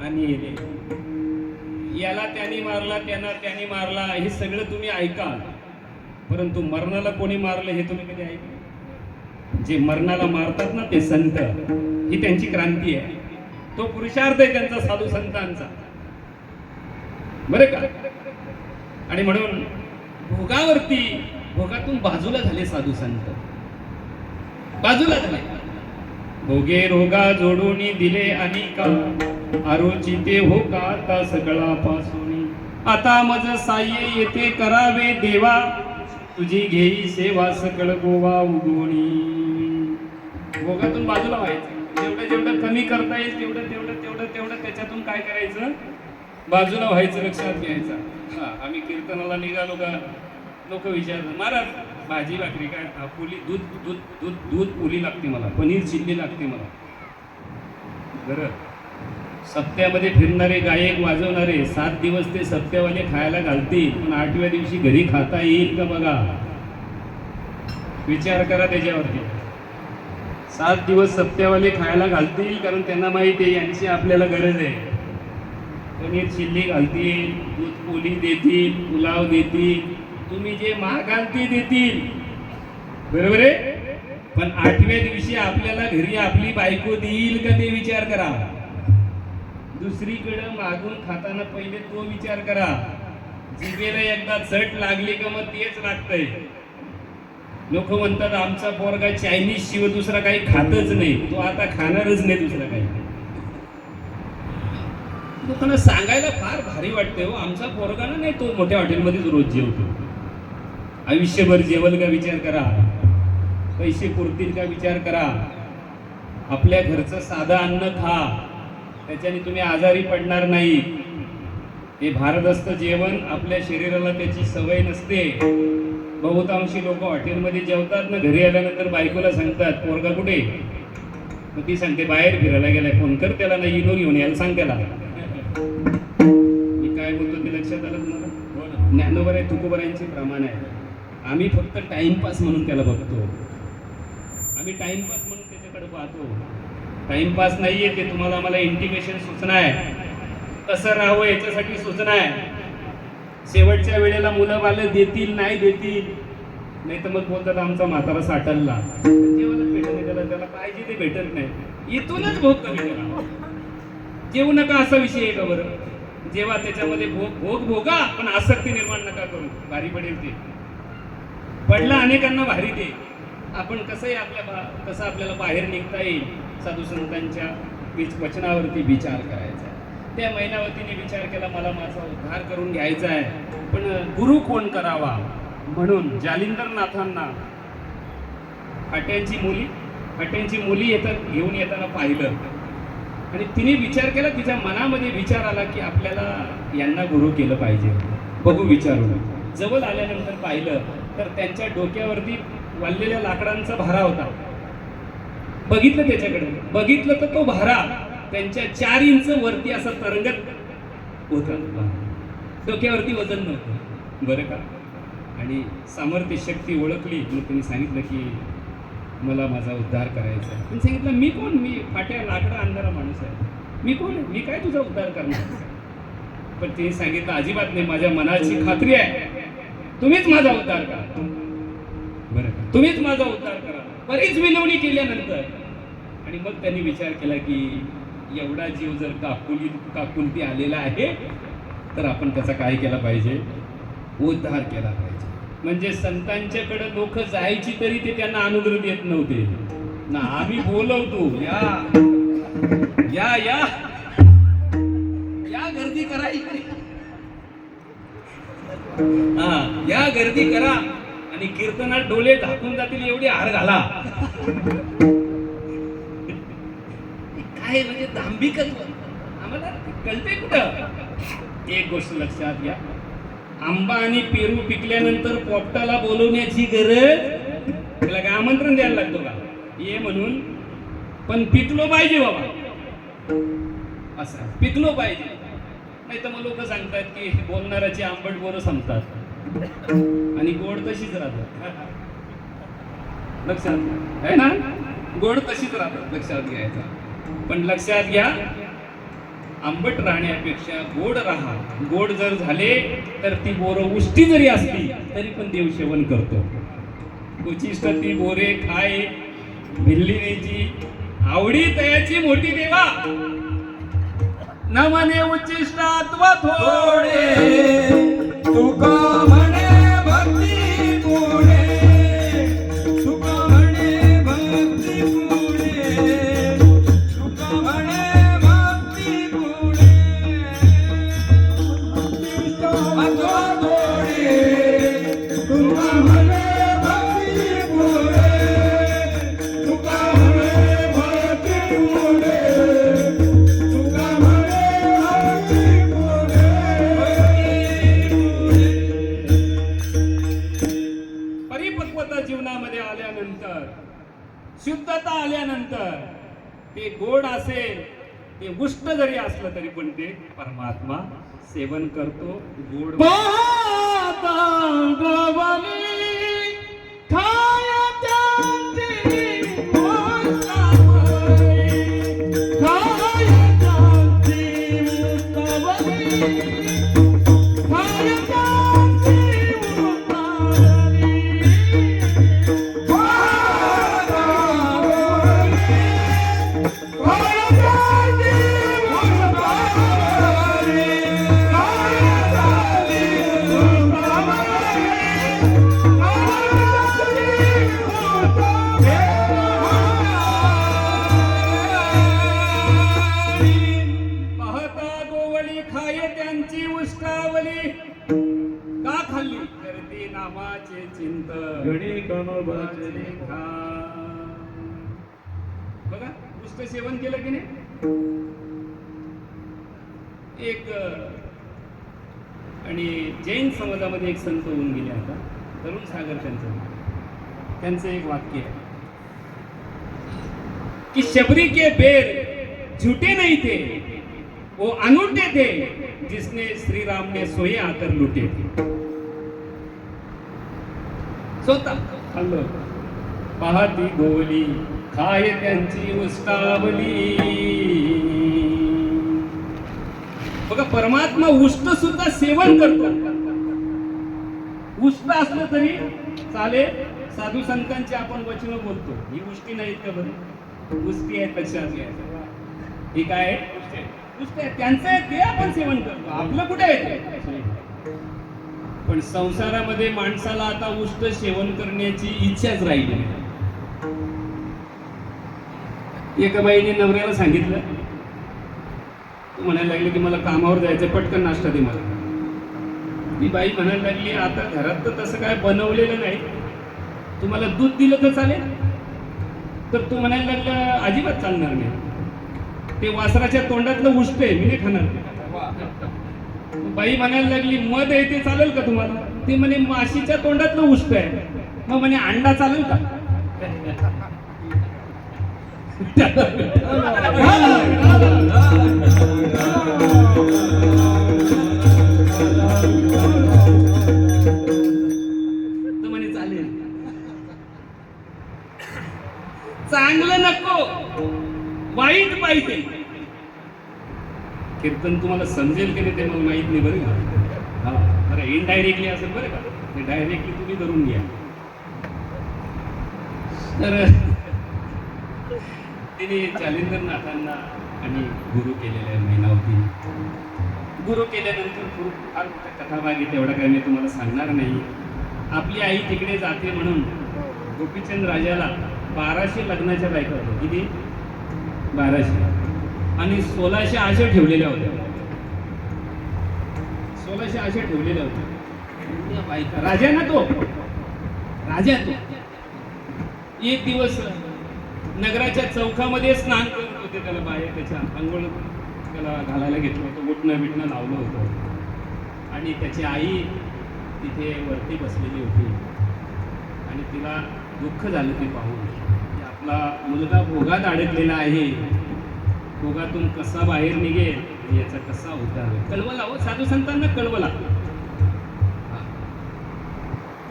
आणि येणे. याला त्याने मारला, त्याने मारला, हे सगळं तुम्ही ऐका, परंतु मरणाला कोणी मारलं हे तुम्ही कधी ऐकलं? जे मरणाला मारतात ना ते संत, ही त्यांची क्रांती आहे. तो पुरुषार्थ आहे त्यांचा, साधू संतांचा, बरं का? आणि म्हणून भोगातून बाजूला झाले साधू संत, बाजूला झाले. भोगे रोगा जोडून दिले अनिका, आरोचिते हो का आता सगळा पासून. आता मज साये येते करावे देवा, तुझी घेई सेवा सकळ गोवा उगवणी. भोगातून बाजूला व्हायचं. जेवढं कमी करता येईल तेवढं त्याच्यातून काय करायचं? बाजूला व्हायचं, लक्षात घ्यायचं. हा, आम्ही कीर्तनाला निघालो का लोक विचारतात, महाराज भाजी भाकरी काय? पोली दूध पोली लागते मला, पनीर चिल्ली लागते मला. बरं, सप्त्यामध्ये फिरणारे गायक वाजवणारे 7 दिवस ते सप्त्यावाले खायला घालतील, पण 8व्या दिवशी घरी खाता येईल का बघा. विचार करा त्याच्यावरती. 7 दिवस सप्त्यावाले खायला घालतील, कारण त्यांना माहिती आहे यांची आपल्याला गरज आहे. पनीर चिल्ली घालतील, दूध पोली देतील, पुलाव देतील, तुम्ही जे मागाल ते देतील, बरोबर आहे. पण 8व्या दिवशी आपल्याला घरी आपली बायको देईल का ते विचार करा. दुसरीकडे मागून खाताना पहिले तो विचार करा. जिभेला एकदा चट लागली का मग तेच लागतंय. लोक म्हणतात आमचा पोरगा चायनीज शिवाय दुसरा काही खातच नाही, तो आता खाणारच नाही दुसरा काही. लोकांना सांगायला फार भारी वाटते हो, आमचा पोरगा ना नाही, तो मोठ्या हॉटेलमध्येच रोज जेवतो. आयुष्यभर जेवल का विचार करा, पैसे पुरतील का विचार करा. आपल्या घरचं साधं अन्न खा, त्याच्याने तुम्ही आजारी पडणार नाही. हे भारदस्त जेवण आपल्या शरीराला त्याची सवय नसते. बहुतांशी लोक हॉटेलमध्ये जेवतात ना, घरी आल्यानंतर बायकोला सांगतात पोरगा कुठे? मग ती सांगते बाहेर फिरायला गेलाय, फोन कर त्याला, ना इनो घेऊन यायला सांग त्याला. मी काय बोलतो ते लक्षात आलं तुम्हाला? ज्ञानोबर आहे, तुकोबरायांचे प्रमाण आहे. आम्ही फक्त टाइमपास म्हणून त्याला बघतो, आम्ही टाइमपास म्हणून त्याच्याकडे पाहतो. टाइमपास नाहीये ते, तुम्हाला मला इंटिमेशन सूचना आहे, कसं राहावं याच्यासाठी सूचना आहे. शेवटच्या वेळेला मुलं बाल देतील नाही देतील, नाही तर मग बोलतात आमचा म्हातारा साठलला, जेवणच भेटत नाही त्याला पाहिजे ते भेटत नाही. इथूनच भोग कमी करा. जेवू नका असा विषय आहे का बरं? जेव्हा त्याच्यामध्ये भोग भोगा, पण आसक्ती निर्माण नका करू. भारी पडेल ते, पडला अनेकांना भारी ते. आपण कसंही कसं आपल्याला बाहेर निघता येईल, साधू संतांच्या वचनावरती विचार करायचा. त्या मैनावतीने विचार केला मला माझा उद्धार करून घ्यायचा आहे, पण गुरु कोण करावा. म्हणून जालिंदरनाथांना हट्यांची मुली घेऊन येताना पाहिलं, आणि तिने विचार केला, तिच्या मनामध्ये विचार आला की आपल्याला यांना गुरु केलं पाहिजे, बघू विचारून. जवळ आल्यानंतर पाहिलं तर त्यांच्या डोक्यावरती वाळलेल्या लाकडांचा भारा होता. बघितलं त्याच्याकडे, बघितलं तर तो भारा त्यांच्या 4 इंच वरती असा तरंगत होता. डोक्यावरती वजन नव्हतं, बरं का. आणि सामर्थ्य शक्ती ओळखली, मग त्यांनी सांगितलं की मला माझा उद्धार करायचा आहे. त्यांनी सांगितलं मी कोण? मी फाट्या लाकडं आणणारा माणूस आहे, मी कोण आहे? मी काय तुझा उद्धार करणार? पण तिने सांगितलं अजिबात नाही, माझ्या मनाची खात्री आहे, तुम्हीच माझा उद्धार करा, बरं का, तुम्हीच माझा उद्धार करा. बरीच विनवणी केल्यानंतर, आणि मग त्यांनी विचार केला की एवढा जीव जर काकुलती आलेला आहे तर आपण त्याचा काय केला पाहिजे? उद्धार केला पाहिजे. म्हणजे संतांच्याकडे लोक जायची तरी ते त्यांना अनुग्रह देत नव्हते ना. आम्ही बोलवतो, या या या या गर्दी करायची, हा या गर्दी करा, आणि कीर्तनात डोळे झाकून जातील एवढी हार घाला. काय म्हणजे दांभिकत्व आम्हाला कळते कुठं? एक गोष्ट लक्षात घ्या, आंबा आणि पेरू पिकल्यानंतर पोपटाला बोलवण्याची गरज, त्याला काय आमंत्रण द्यायला लागतो का ये म्हणून? पण पिकलो पाहिजे बाबा, असं पिकलो पाहिजे. नाही तर मग लोक सांगतात की बोलणाऱ्याची आंबट बोरं संपतात आणि गोड तशीच राहतात. लक्षात आहे ना, गोड तशीच राहतात, लक्षात घ्यायचं. पण लक्षात घ्या, आंबट राहण्यापेक्षा गोड राहा. गोड जर झाले तर ती बोरं उष्टी जरी असली तरी पण देव सेवन करतो. उचिष्ट ती बोरे खाय भिल्लीची आवडी तयाची मोठी देवा, न म्हणे उच्चिष्टात्व थोडे, तुका म्हणे भक्ती पुढे, तुका म्हणे भक्ती पुढे, तुका म्हणे भक्ती पुढे, अथवा थोडे, तुका म्हणे भक्ती पुढे, तुका म्हणे भक्ती पुढे, तुका म्हणे भक्ती पुढे. परिपक्वता जीवनामध्ये आल्यानंतर, शुद्धता आल्यानंतर ते गोड असेल, ते उष्ट जरी असलं तरी पण ते परमात्मा सेवन करतो. गोड पाहता गवली खायच्याची मुक्तावली, खायच्याची मुक्तावली, खायच्याची मुक्तावली. पाहता गवली खायच्याची मुक्तावली, पाहता गोवळी खाय त्यांची उष्टावली. का खाल्ली तर ते नामाचे चिंतन गणी कमळाचे बघा, उष्ट सेवन केलं की नाही. एक आणि जैन समाजामध्ये एक संत होऊन गेले आता, तरुण सागर त्यांचं एक वाक्य आहे कि शबरी के बेर झूठे नहीं थे, वो अनूठे थे, जिसने श्री राम ने सोये आकर लुटे थे. स्वतः खाल्लं. पाहती गोवली खाय त्यांची उष्टावली. बघा, परमात्मा उष्ट सुद्धा सेवन करतो. उष्ट असलं तरी चालेल. साधू संतांची आपण वचन बोलतो, ही उष्टी नाहीत का बरं, उष्टी आहेत, लक्षात घ्यायचं. ही काय आहे, उष्ट आहे. त्यांचं आहे ते आपण सेवन करतो, आपलं कुठे आहे ते. पण संसारामध्ये माणसाला आता उष्ट सेवन करण्याची इच्छाच राहिली नाही. एका बाईने नवऱ्याला सांगितलं, तू म्हणायला लागले की मला कामावर जायचं, पटकन नाश्ता दे मला. ती बाई म्हणायला लागली, आता घरात तर तसं काय बनवलेलं नाही, तुम्हाला दूध दिलं तर चालेल. तर तू म्हणायला लागला, अजिबात चालणार नाही, ते वासराच्या तोंडातलं उष्ट आहे, मी नाही खाणार. बाई म्हणायला लागली, मध आहे ते चालेल का तुम्हाला. ते म्हणे माशीच्या तोंडातलं उष्ट आहे. मग म्हणे अंडा चालेल का. तर म्हणे चालेल. चांगलं नको, वाईट पाहिजे. कीर्तन तुम्हाला समजेल की नाही ते मला माहित नाही बरं का. हा, बरं इनडायरेक्टली असेल बरं का, ते डायरेक्टली तुम्ही धरून घ्या. तर तिने जालिंदर नाथांना आणि गुरु केलेला आहे महिनावती. गुरु केल्यानंतर फार कथाभाग आहे, तेवढा काय मी तुम्हाला सांगणार नाही. आपली आई तिकडे जाते म्हणून गोपीचंद राजाला 1200 लग्नाच्या बायका होत्या. किती? 1200. आणि 1600 आशा ठेवलेल्या होत्या. 1600 आशा ठेवलेल्या होत्या बायका. राजा ना तो, राजा तो. एक दिवस नगराच्या चौकामध्ये स्नान करत होते, त्याला बाहेर त्याच्या अंघोळ त्याला घालायला घेतलं होतं, उठणं बिटणं लावलं होतं. आणि त्याची आई तिथे वरती बसलेली होती आणि तिला दुःख झालं ते पाहून की आपला मुलगा भोगात अडकलेला आहे. भोगातून कसा बाहेर निघेल आणि याचा कसा उद्धार होईल. कळवला हो, साधू संतांना कळवला.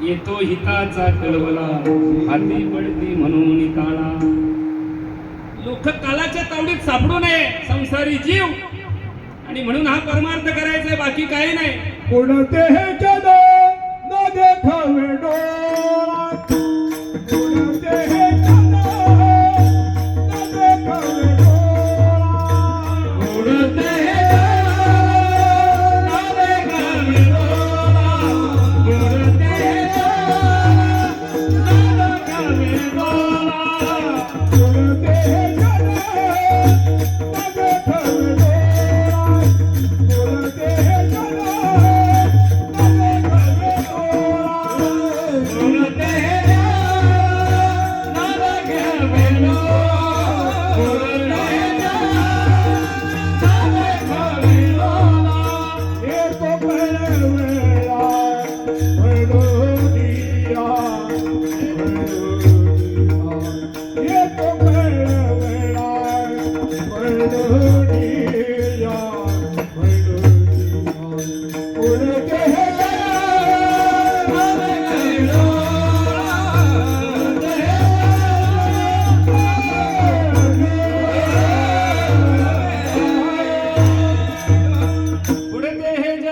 येतो हिताचा कळवला, हाती पडती म्हणून काळा. लोक काळाच्या तावडीत सापडू नये, संसारी जीव. आणि म्हणून हा परमार्थ करायचा, बाकी काही नाही. कोणते हे जन न देखावे डोळा, कोणते हे जन न देखावे डोळा, उडते ना देखावे डोळा, उडते ना देखावे डोळा. कोणते हे जन न देखावे डोळा, कोणते हे जन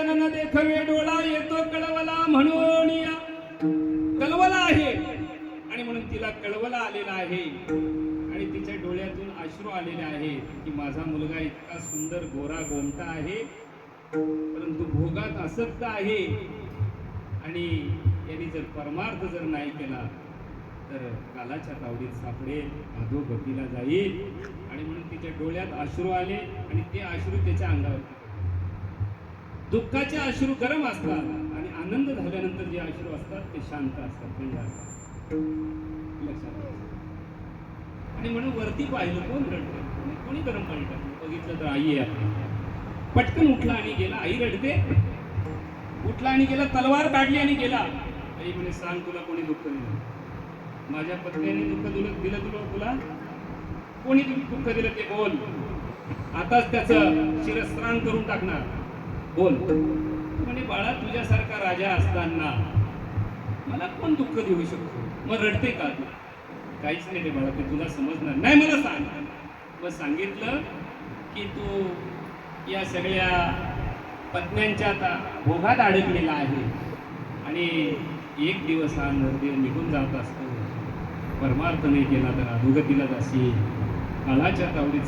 न देखावे सुंदर गोरा गोमटा आहे, परंतु भोगात आसक्त आहे. आणि यांनी जर परमार्थ जर नाही केला तर कालाच्या तावडीत सापडेल, अधोगतीला जाईल. आणि म्हणून तिच्या डोळ्यात अश्रू आले आणि ते अश्रू त्याच्या अंगावर. दुःखाचे अश्रू गरम असतात आणि आनंद झाल्यानंतर जे अश्रू असतात ते शांत असतात, थंड असतात. लक्षात घ्या. आणि म्हणून वरती पाहिलं, कोण रडतं, कोणी गरम पाणी टाकलं. बघितलं तर आई आहे आपली. पटकन उठला आणि गेला. आई रडते. उठला आणि गेला, तलवार काढली आणि गेला. आई म्हणे, सांग तुला कोणी दुःख दिलं? माझ्या पत्नीने दुःख दिलं तुला? कोणी दुःख दिलं ते बोल. आताच त्याचं शिरस्त्राण करून टाकणार. बोल. म्हणे, बाळा तुझ्यासारखा राजा असताना मला कोण दुःख देऊ शकतो? मग रडते का तू? काहीच नाही रे बाळा, ते तुला समजणार नाही. मला सांग. मग सांगितलं की तू या सगळ्या पत्न्यांच्या भोगात अडकलेला आहे आणि एक दिवस हा नरदेव निघून जात असतो. परमार्थ नाही केला तर अधोगतीला जाशील, काळाच्या तावडीत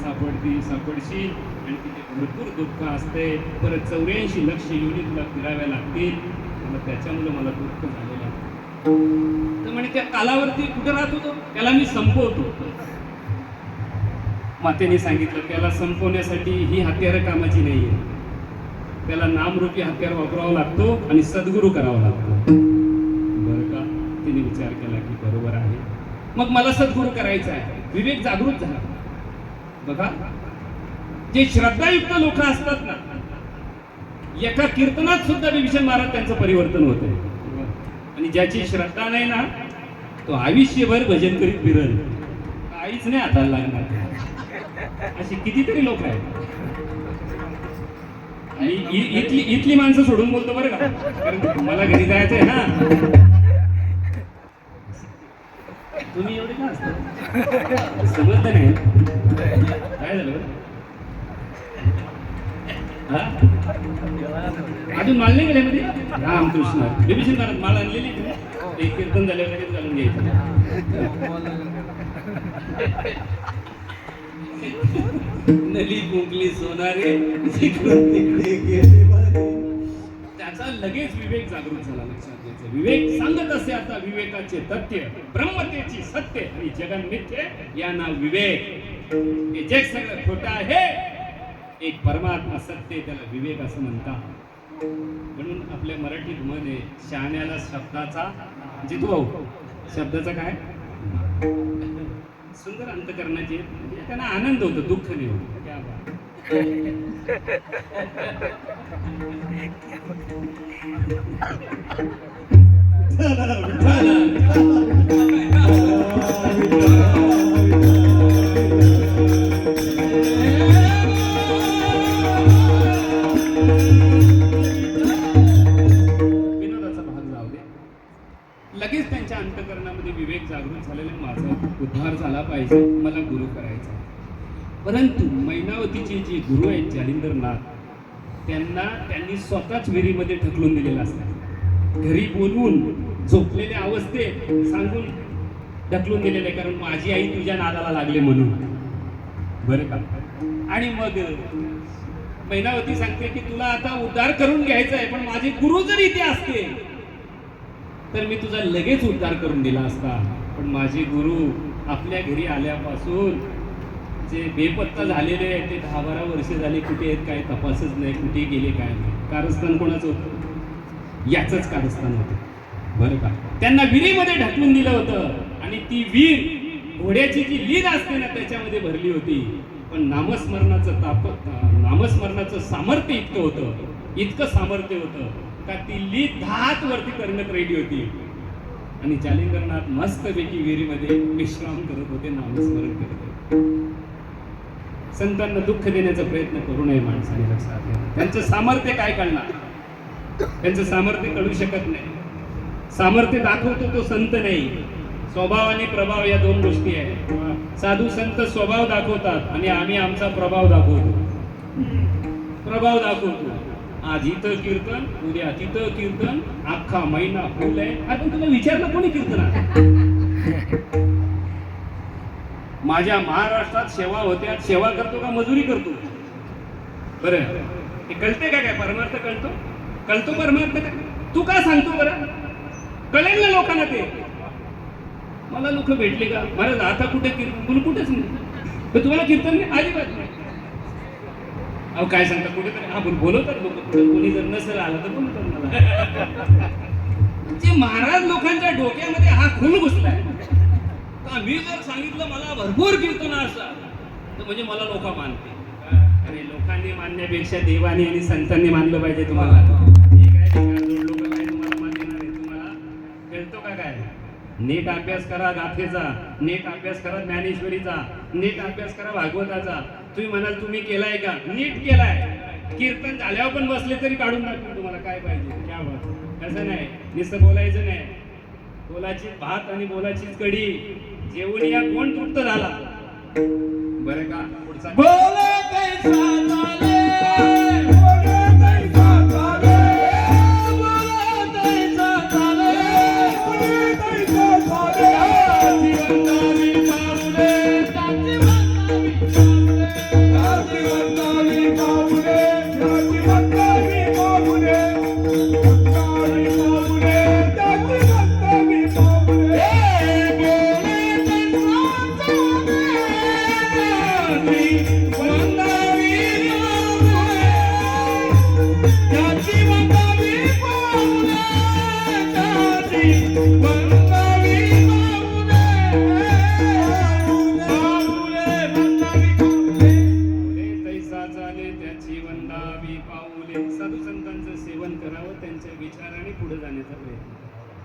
सापडशील आणि तिथे भरपूर दुःख असते. परत 84 लक्ष योनी तुला फिराव्या लागतील. मला त्याच्यामुळे मला दुःख झालेलं आहे. तर म्हणे, त्या कालावरती कुठं राहत होतो? त्याला मी संपवतो. मातेने सांगितलं, त्याला संपवण्यासाठी ही हत्यारं कामाची नाही आहे. त्याला नामरूपी हत्यार वापरावा लागतो आणि सद्गुरू करावा लागतो. बरं का? तिने विचार केला की बरोबर आहे. मग मला सद्गुरू करायचा आहे. विवेक जागृत झाला. बघा, जे श्रद्धायुक्त लोक असतात ना, एका कीर्तनात सुद्धा विभीषण महाराज त्यांचं परिवर्तन होतंय. आणि ज्याची श्रद्धा नाही ना, तो आयुष्यभर भजन करीत फिरल, काहीच नाही हाताला लागणार. अशी कितीतरी लोक आहेत. आणि इथली माणसं सोडून बोलतो बरं का, कारण मला घरी जायचंय ना. तुम्ही एवढे का असता? समजलं नाही काय झालं? अजून माल नाही गेले मध्ये. रामकृष्ण विभीषण महाराज माल आणलेली तुम्ही, एक कीर्तन झाल्यावर लगेच घालून घ्यायचं. नली कुंकली सोनारे जिकडून तिकडे गेले वारे. त्याचा लगेच विवेक जागृत झाला. लक्षात घ्यायचं, विवेक सांगत असे आता विवेकाचे तथ्य, ब्रह्मतेची सत्य आणि जगन मिथ्य या नाव विवेक. हे जग सगळं खोटं आहे, एक परमात्मा सत्य, त्याला विवेक असं म्हणतात. म्हणून आपल्या मराठीत म्हण आहे, शहाण्याला शब्दाचा जितवा. शब्दाचा काय? सुंदर अंतकरणाचे, त्यांना आनंद होतो, दुःख नाही होत. क्या बात. उद्धार झाला पाहिजे, मला गुरु करायचा. परंतु मैनावतीचे जे गुरु आहेत जालिंदरनाथ, त्यांनी स्वतःच विहिरीमध्ये ढकलून दिलेलं असतं. घरी बोलवून झोपलेल्या अवस्थेत सांगून ढकलून दिलेलं आहे, कारण माझी आई तुझ्या नादाला लागले म्हणून. बरं का? आणि मग मैनावती सांगते की तुला आता उद्धार करून घ्यायचा आहे, पण माझे गुरु जर इथे असते तर मी तुझा लगेच उद्धार करून दिला असता. पण माझे गुरु आपल्या घरी आल्यापासून जे बेपत्ता झालेले आहेत ते 10-12 वर्ष झाले, कुठे आहेत काय तपासच नाही, कुठे गेले काय नाही. कारस्थान कोणाचं होतं? याचंच कारस्थान होतं. बरं का? त्यांना विहिरीमध्ये ढकलून दिलं होतं आणि ती विहीर घोड्याची जी लीद असते ना त्याच्यामध्ये भरली होती. पण नामस्मरणाचं सामर्थ्य इतकं सामर्थ्य होतं का ती लीद 10 हात वरती करण्यात राहिली होती. आणि जालिंदरनाथ मस्तपैकी विहिरीमध्ये विश्राम करत होते, नामस्मरण करत होते. संतांना दुःख देण्याचा प्रयत्न करू नये माणसाने, लक्षात घ्या. त्यांचं सामर्थ्य काय कळणार? त्यांचं सामर्थ्य कळू शकत नाही. सामर्थ्य दाखवतो तो संत नाही, स्वभाव आणि प्रभाव या दोन गोष्टी आहेत. साधू संत स्वभाव दाखवतात आणि आम्ही आमचा प्रभाव दाखवतो. आज इथं कीर्तन, उद्या तिथं कीर्तन, अख्खा महिना फुल आहे. आता तुला विचारलं कोणी कीर्तनात? माझ्या महाराष्ट्रात सेवा होत्या, सेवा करतो का मजुरी करतो? बरं, हे कळते का? काय परमार्थ कळतो परमार्थ का? तू का सांगतो बरं? कळेल ना लोकांना ते. मला लोक भेटले का महाराज आता कुठे कीर्तन? कुठेच नाही. तर तुम्हाला कीर्तन नाही? अजिबात नाही. अहो काय सांगता, कुठेतरी आपण बोलवतात लोक. कोणी जर नसेल आला तर बोलवतात मला. जे महाराज लोकांच्या डोक्यामध्ये हा खून घुसलाय. मी जर सांगितलं मला भरपूर कीर्तन असतात तर म्हणजे मला लोक मानते. अरे लोकांनी मानण्यापेक्षा देवानी आणि संतांनी मानलं पाहिजे तुम्हाला. हे काय लोक काय तुम्हाला मान देणार आहे? तुम्हाला कळतो का काय? नीट अभ्यास करा गाथेचा, नीट अभ्यास करा ज्ञानेश्वरीचा, नीट अभ्यास करा भागवताचा. तुम्ही म्हणाल तुम्ही केलाय का? नीट केलाय. कीर्तन झाल्यावर पण बसले तरी काढून टाकतील तुम्हाला काय पाहिजे. क्या बात. कसं नाही, नुसतं बोलायचं नाही. बोलाची भात आणि बोलाचीच कढी जेवून या कोण तृप्त झाला. बरं का? पुढचा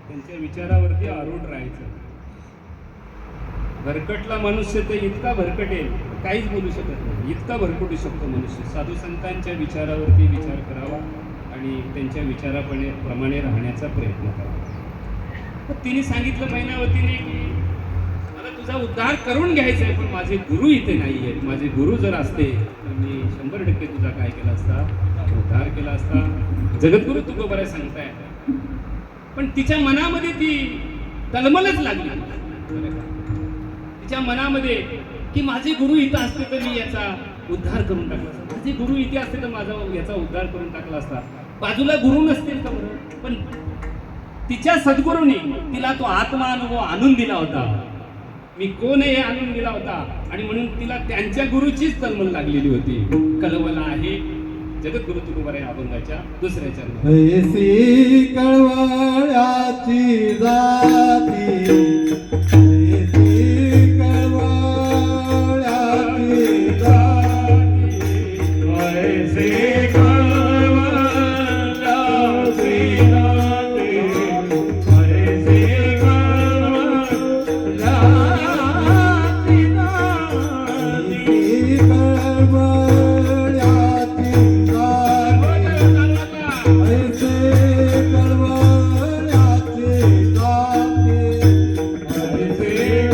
त्यांच्या विचारावरती आरूढ राहायचं. भरकटला मनुष्य तर इतका भरकटेल काहीच बोलू शकत नाही. इतका भरकटू शकतो मनुष्य. साधू संतांच्या विचारावरती विचार करावा आणि त्यांच्या विचाराप्रमाणे राहण्याचा प्रयत्न करावा. तिने सांगितलं मैनावतीने की मला तुझा उद्धार करून घ्यायचा आहे, पण माझे गुरु इथे नाही आहेत. माझे गुरु जर असते तर मी 100% तुझा काय केला असता? उद्धार केला असता. जगद्गुरु तुकोबाराय सांगताय. पण तिच्या मनामध्ये ती तलमलच लागली. तिच्या मनामध्ये की माझे गुरु इथं असते तर मी याचा उद्धार करून टाकला असता. माझे गुरु इथे असते तर माझा याचा उद्धार करून टाकला असता. बाजूला गुरु नसतील का बरं? पण तिच्या सद्गुरूंनी तिला तो आत्मा अनुभव आणून दिला होता. मी कोण आहे हे आणून दिला होता. आणि म्हणून तिला त्यांच्या गुरुचीच तलमल लागलेली होती. कळवला आहे जगद्गुरु तुकोबाराय अभंगाच्या दुसऱ्या चरणात. ऐसी कळवळ्याची जाती, ऐसी कळवळ्याची जाती, ऐसी कळवळ्याची जाती, ऐसी कळवळ्याची जाती,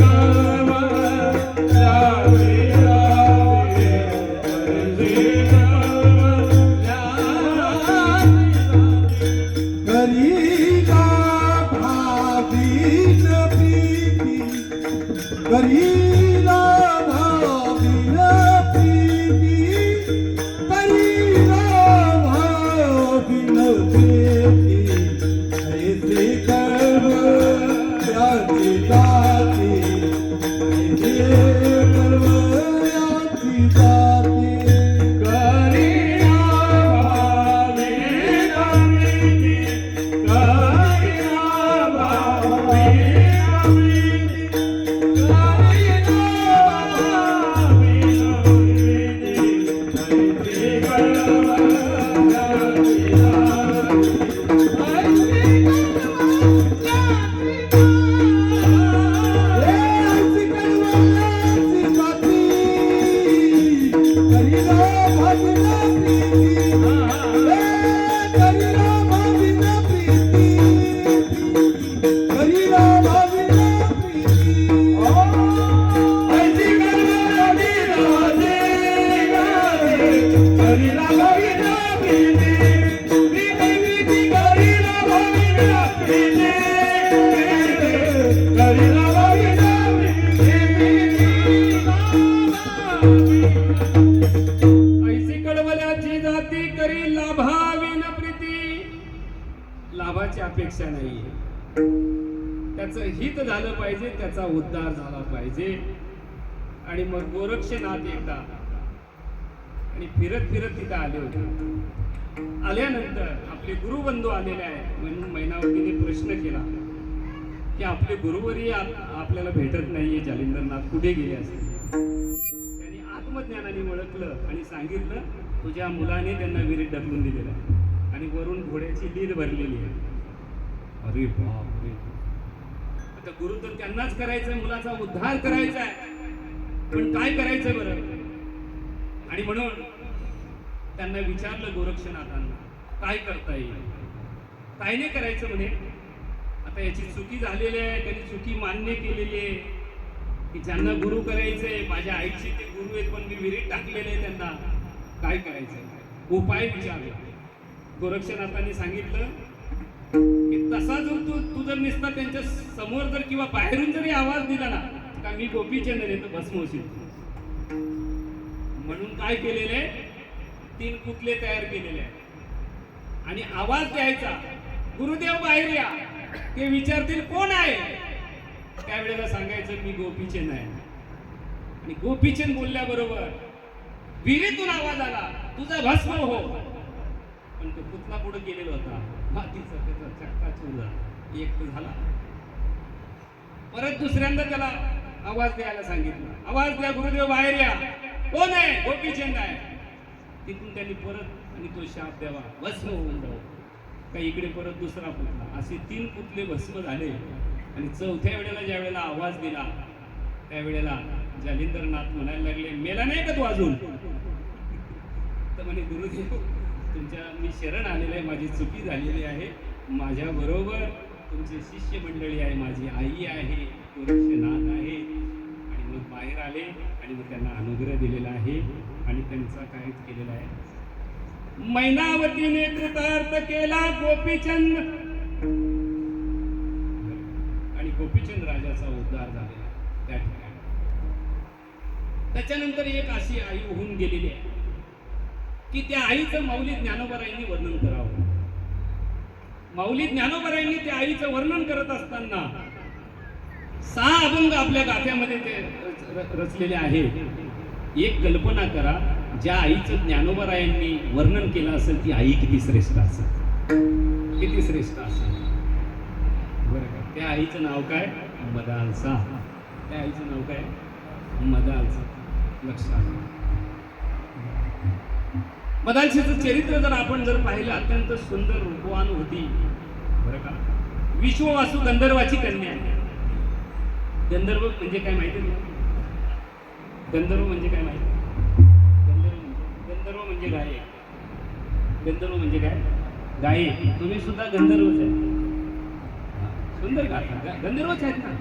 जैसे जाती करी लाभाविन प्रीती. लाभाची अपेक्षा नाही, त्याचं हित झालं पाहिजे, त्याचा उद्धार झाला पाहिजे. आणि मग गोरक्षनाथ एकदा आणि फिरत फिरत तिथं आले होते. आल्यानंतर आपले गुरुबंधू आलेले आहेत म्हणून मैनावतीने प्रश्न केला की आपले गुरुवरी आपल्याला भेटत नाहीये, जालिंदरनाथ कुठे गेले असतील. त्यांनी आत्मज्ञानाने ओळखलं आणि सांगितलं तुझ्या मुलाने त्यांना विहिरीत ढकलून दिलेलं आहे आणि वरून घोड्याची लीड भरलेली आहे. अरे बाप रे, आता गुरु तर त्यांनाच करायचंय, मुलाचा उद्धार करायचा आहे, पण काय करायचं बरं. आणि म्हणून त्यांना विचारलं गोरक्षनाथांना काय करता येईल, काय नाही करायचं म्हणे. आता याची चुकी झालेली आहे, त्यांनी चुकी मान्य केलेली आहे की ज्यांना गुरु करायचंय, माझ्या आईचे ते गुरु आहेत पण मी विहिरीत टाकलेले आहे, त्यांना काय करायचं उपाय विचारला. गोरक्षनाथांनी सांगितलं की तसा जर तू जर निसता त्यांच्या समोर जर किंवा बाहेरून जरी आवाज दिला ना का मी गोपीचंद आहे तर भस्म होशील. म्हणून काय केलेले 3 पुतळे तयार केलेले आहेत आणि आवाज द्यायचा गुरुदेव बाहेर या. ते विचारतील कोण आहे, त्यावेळेला सांगायचं मी गोपीचंद आहे. आणि गोपीचंद बोलल्याबरोबर विहिरीतून आवाज आला तुझा भस्म हो. पण तो पुतळा पुढे गेलेला होता, मातीचा त्याचा चक्का चुरला, एक तर झाला. परत दुसऱ्यांदा त्याला आवाज द्यायला सांगितलं, आवाज द्या गुरुदेव बाहेर या. कोण आहे, गोपीचंद आहे. तिथून त्यांनी परत आणि तो शाप द्यावा भस्म होऊन जाऊ. काही इकडे परत दुसरा पुतळा, असे 3 पुतळे भस्म झाले. आणि चौथ्या वेळेला ज्या वेळेला आवाज दिला त्यावेळेला जालिंदरनाथ म्हणायला लागले मेला नाही का तू अजून. तर म्हणे गुरुदेव तुमच्या मी शरण आलेलं आहे, माझी चुकी झालेली आहे, माझ्या बरोबर तुमचे शिष्य मंडळी आहे, माझी आई आहे, गोरक्षनाथ आहे. आणि मग बाहेर आले आणि मग त्यांना अनुग्रह दिलेला आहे आणि त्यांचा काय केलेला आहे. मैनावतीने कृतार्थ केला गोपीचंद आणि गोपीचंद राजाचा उद्धार झालेला त्या ठिकाणी. त्याच्यानंतर एक अशी आई होऊन गेलेली आहे की त्या आईचं माऊली ज्ञानोबारायांनी वर्णन करावं. माऊली ज्ञानोबारायांनी त्या आईचं वर्णन करत असताना 6 अभंग आपल्या गाथ्यामध्ये ते रचलेले आहेत. एक कल्पना करा, ज्या आईचं ज्ञानोबारायांनी वर्णन केलं असेल ती आई किती श्रेष्ठ असेल, किती श्रेष्ठ असेल बरं का. त्या आईचं नाव काय, मदालसा. त्या आईचं नाव काय, मदालसा. लक्षात, मदालसाचं चरित्र जर आपण जर पाहिलं अत्यंत सुंदर रूपवान होती बरं का. विश्ववासू गंधर्वाची कन्या आहे. गंधर्व म्हणजे काय माहिती आहे? गंधर्व म्हणजे काय माहिती? गंधर्व म्हणजे गायक. गंधर्व म्हणजे काय, गायक. तुम्ही सुद्धा गंधर्वच आहे, सुंदर गाता, गंधर्वच आहेत ना.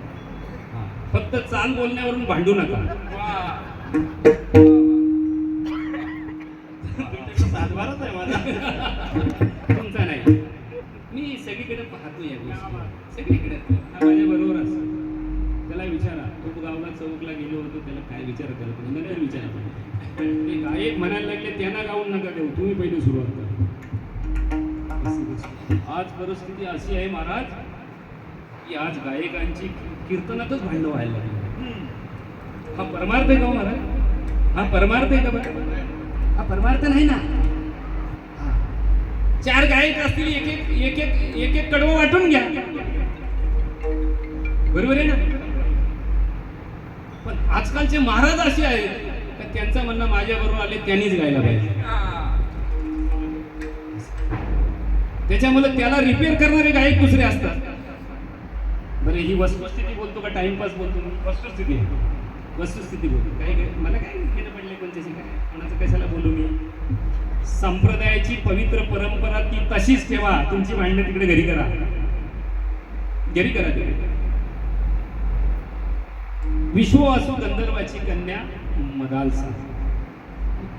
फक्त चाल बोलण्यावरून भांडू नका. सातबारच आहे माझा, तुमचा नाही. मी सगळीकडे पाहतो या गोष्टी, सगळीकडे. हा माझ्या बरोबर असतो. त्याला विचारा, तो गावला चौकला गेलो होतो, त्याला काय विचार करत नाही, मला विचारा. ते गायक म्हणायला लागले त्यांना गाऊन नका देऊ, तुम्ही पहिले सुरुवात करा. आज परिस्थिती अशी आहे महाराज की आज गायकांची कीर्तनातच भांडणं व्हायला लागली. हा परमार्थ आहे का महाराज? हा परमार्थ आहे का बरं? हा परमार्थ नाही ना. 4 गायक असतील, एक एक कडवं वाटून घ्या, बरोबर आहे ना. पण आजकालचे महाराज असे आहेत का त्यांचं म्हणणं माझ्या बरोबर आले त्यांनीच गायला पाहिजे. त्याच्यामुळे त्याला रिपेअर करणारे गायक दुसरे असतात. बरं, ही वस्तुस्थिती बोलतो का टाइमपास बोलतो? वस्तुस्थिती वस्तुस्थिती बोलतो. काय मला काय घेणं पडले कोणत्याशी, काय कोणाचं कशाला बोलू मी. संप्रदायाची पवित्र परंपरा ती तशीच ठेवा. तुमची भांडणं तिकडे घरी करा, घरी करा तिकडे. विश्ववासू गंधर्वाची कन्या मदालसा.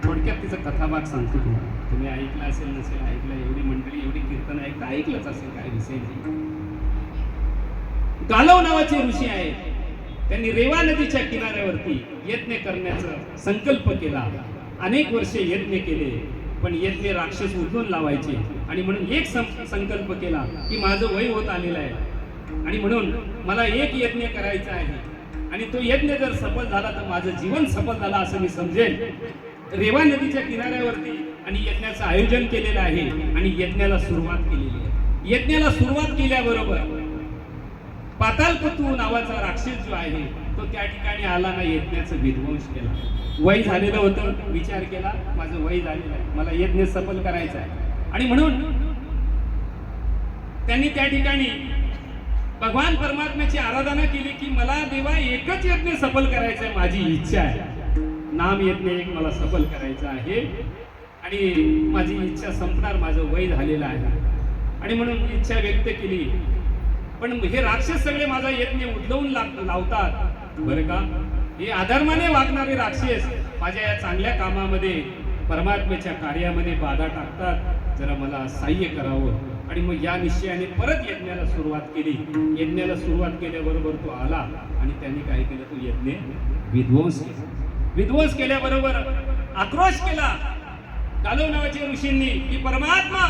थोडक्यात तिचा कथाभाग सांगतो तुम्हाला. तुम्ही ऐकलं असेल नसेल ऐकलं, एवढी मंडळी एवढी कीर्तन ऐकलंच असेल, काय विषय नाही. गालव नावाचे ऋषी आहेत, त्यांनी रेवा नदीच्या किनाऱ्यावरती यज्ञ करण्याचा संकल्प केला. अनेक वर्षे यज्ञ केले पण यज्ञ राक्षस उचलून लावायचे. आणि म्हणून एक संकल्प केला की माझं वय होत आलेलं आहे आणि म्हणून मला एक यज्ञ करायचा आहे आणि तो यज्ञ जर सफल झाला तर माझं जीवन सफल झालं असं मी समजेल. रेवा नदीच्या किनाऱ्यावरती आणि यज्ञाचं आयोजन केलेलं आहे आणि यज्ञाला सुरुवात केलेली आहे. यज्ञाला सुरुवात केल्याबरोबर पातालपतू नावाचा राक्षस जो आहे तो त्या ठिकाणी आला ना, यज्ञाचं विध्वंस केला. वय झालेलं होतं, विचार केला माझं वय झालेलं आहे, मला यज्ञ सफल करायचा आहे आणि म्हणून त्यांनी त्या ठिकाणी भगवान परमात्म्याची आराधना केली की मला देवा एकच यज्ञ सफल करायचं आहे, माझी इच्छा आहे, नाम यज्ञ एक मला सफल करायचं आहे आणि माझी इच्छा संपणार, माझं वय झालेलं आहे आणि म्हणून इच्छा व्यक्त केली. पण हे राक्षस सगळे माझा यज्ञ उडवून लावतात बरं का. हे अधर्माने वागणारे राक्षस माझ्या या चांगल्या कामामध्ये परमात्म्याच्या कार्यामध्ये बाधा टाकतात, जरा मला सहाय्य करावं. आणि मग या निश्चयाने परत यज्ञाला सुरुवात केली. यज्ञाला सुरुवात केल्याबरोबर तो आला आणि त्यांनी काय केलं, तो यज्ञ विध्वंस केला. विध्वंस केल्याबरोबर आक्रोश केला गालव नावाच्या ऋषींनी की परमात्मा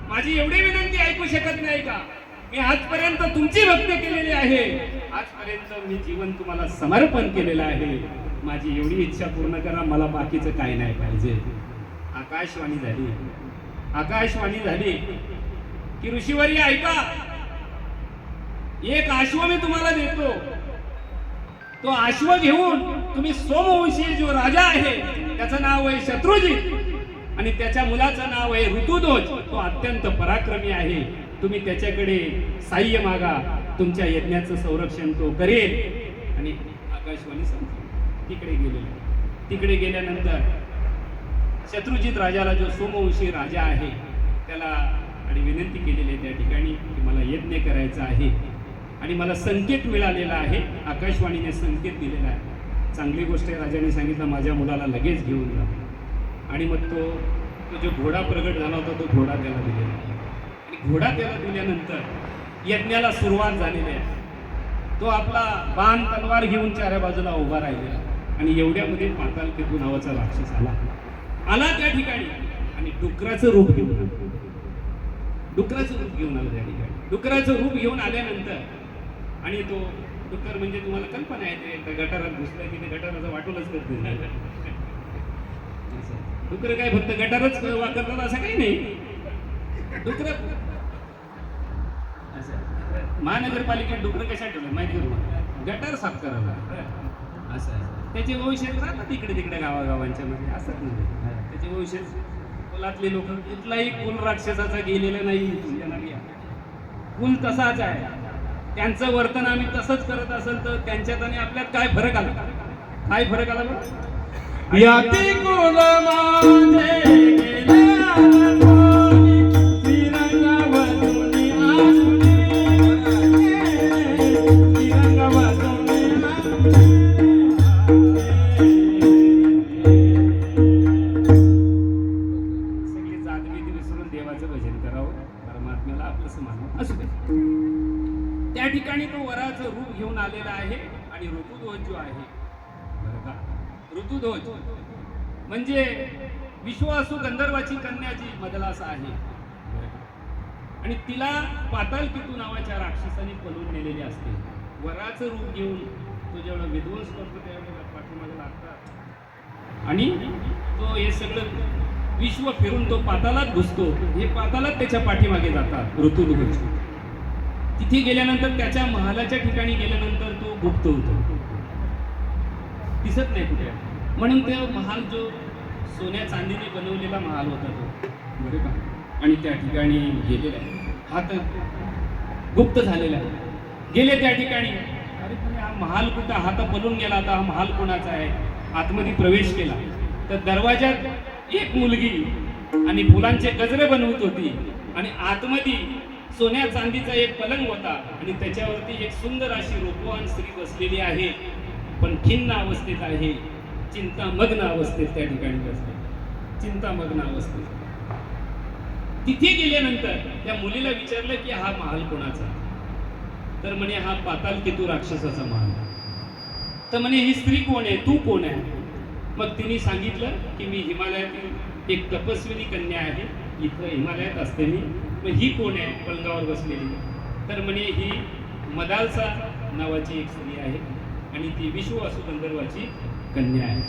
माझी एवढी विनंती ऐकू शकत नाही का, मी आजपर्यंत तुमची भक्ती केलेली आहे, आजपर्यंत मी जीवन तुम्हाला समर्पण केलेलं आहे, माझी एवढी इच्छा पूर्ण करा, मला बाकीचं काय नाही पाहिजे. आकाशवाणी झाली, आकाशवाणी झाली की ऋषीवर्य ऐका, एक अश्व मी तुम्हाला देतो, तो अश्व घेऊन तुम्ही सोमवंशी जो राजा आहे त्याचं नाव आहे शत्रुजित आणि त्याच्या मुलाचं नाव आहे ऋतुध्वज, तो अत्यंत पराक्रमी आहे, तुम्ही त्याच्याकडे सहाय्य मागा, तुमच्या यज्ञाचं संरक्षण तो करेल. आणि आकाशवाणी तिकडे गेलेले. तिकडे गेल्यानंतर शत्रुजित राजाला जो सोमवंशी राजा आहे त्याला आणि विनंती केलेली आहे त्या ठिकाणी की मला यज्ञ करायचा आहे आणि मला संकेत मिळालेला आहे, आकाशवाणीने संकेत दिलेला आहे. चांगली गोष्ट आहे, राजाने सांगितलं माझ्या मुलाला लगेच घेऊन जा. आणि मग तो जो घोडा प्रगट झाला होता तो घोडा त्याला दिलेला आहे आणि घोडा त्याला दिल्यानंतर यज्ञाला सुरुवात झालेली आहे. तो आपला बाण तलवार घेऊन चाऱ्या बाजूला उभा राहिलेला आणि एवढ्यामध्ये पातालकेतू नावाचा राक्षस आला त्या ठिकाणी आणि डुकराचं रूप घेऊन आला. डुकराचं रूप घेऊन आलं त्या ठिकाणी. डुकराचं रूप घेऊन आल्यानंतर आणि तो डुकर म्हणजे तुम्हाला कल्पना आहे ते गटारात घुसलं की ते गटाराचं वाटूनच करते. डुकर काय फक्त गटारच वापरतात असं काही नाही. डुकर महानगरपालिकेत डुकर कशा ठेवलं माहिती आहे तुम्हाला, गटार साफ करायला असं आहे. त्याचे वंशज राहतात तिकडे तिकडे गावागावांच्या मध्ये असत नाही. त्याचे वंशज कुलातले लोक, कुठलाही कुल राक्षसाचा गेलेला नाही, कुल तसाच आहे. त्यांचं वर्तन आम्ही तसंच करत असेल तर त्यांच्यात आणि आपल्यात काय फरक आला, काय फरक आला बरं. याती कुल माझे गेल्या कोणी, श्रीरंगवतुनी आनुनी, श्रीरंगवतुनी सगळी जातभेद विसरून देवाचं भजन करावं, परमात्म्याला आपलं मानावं असू दे. त्या ठिकाणी तो वराचं रूप घेऊन आलेला आहे आणि ऋतुध्वज जो आहे बरं का, ऋतुध्वज म्हणजे विश्वासू गंधर्वाची कन्या जी मदलासा आहे आणि तिला पातालकेतू नावाच्या राक्षसाने पळून नेलेली असते. वराचं रूप घेऊन तो जेवढा विध्वंस करतो त्यावेळेला पाठीमागे लागतात आणि तो हे सगळं विश्व फिरून तो पातालात घुसतो. हे पातालात त्याच्या पाठीमागे जातात ऋतुध्वज. तिथे गेल्यानंतर त्याच्या महालाच्या ठिकाणी गेल्यानंतर तो गुप्त होतो, दिसत नाही कुठे. म्हणून ते महाल जो सोन्या चांदीने बनवलेला महाल होता तो बरे का, आणि त्या ठिकाणी गेलेला आहे, हात गुप्त झालेला आहे. गेले त्या ठिकाणी, अरे पण हा महाल कुठं, हा तर पळून गेला, आता हा महाल कोणाचा आहे. आतमध्ये प्रवेश केला तर दरवाजात एक मुलगी आणि फुलांचे गजरे बनवत होती आणि आतमध्ये सोन्या चांदीचा एक पलंग होता आणि त्याच्यावरती एक सुंदर अशी रूपवान स्त्री बसलेली आहे, पण खिन्न अवस्थेत आहे, चिंतामग्न अवस्थेत त्या ठिकाणी बसले, चिंतामग्न अवस्थेत. तिथे गेल्यानंतर त्या मुलीला विचारलं की हा महाल कोणाचा, तर म्हणे हा पातालकेतू राक्षसाचा महाल. तर म्हणे ही स्त्री कोण आहे, तू कोण आहे. मग तिने सांगितलं की मी हिमालयातील एक तपस्विनी कन्या आहे, इथं हिमालयात असते मी. मग ही कोण आहे पलंगावर बसलेली? तर म्हणे ही मदालसा नावाची एक स्त्री आहे आणि ती विश्ववासू गंधर्वाची कन्या आहे.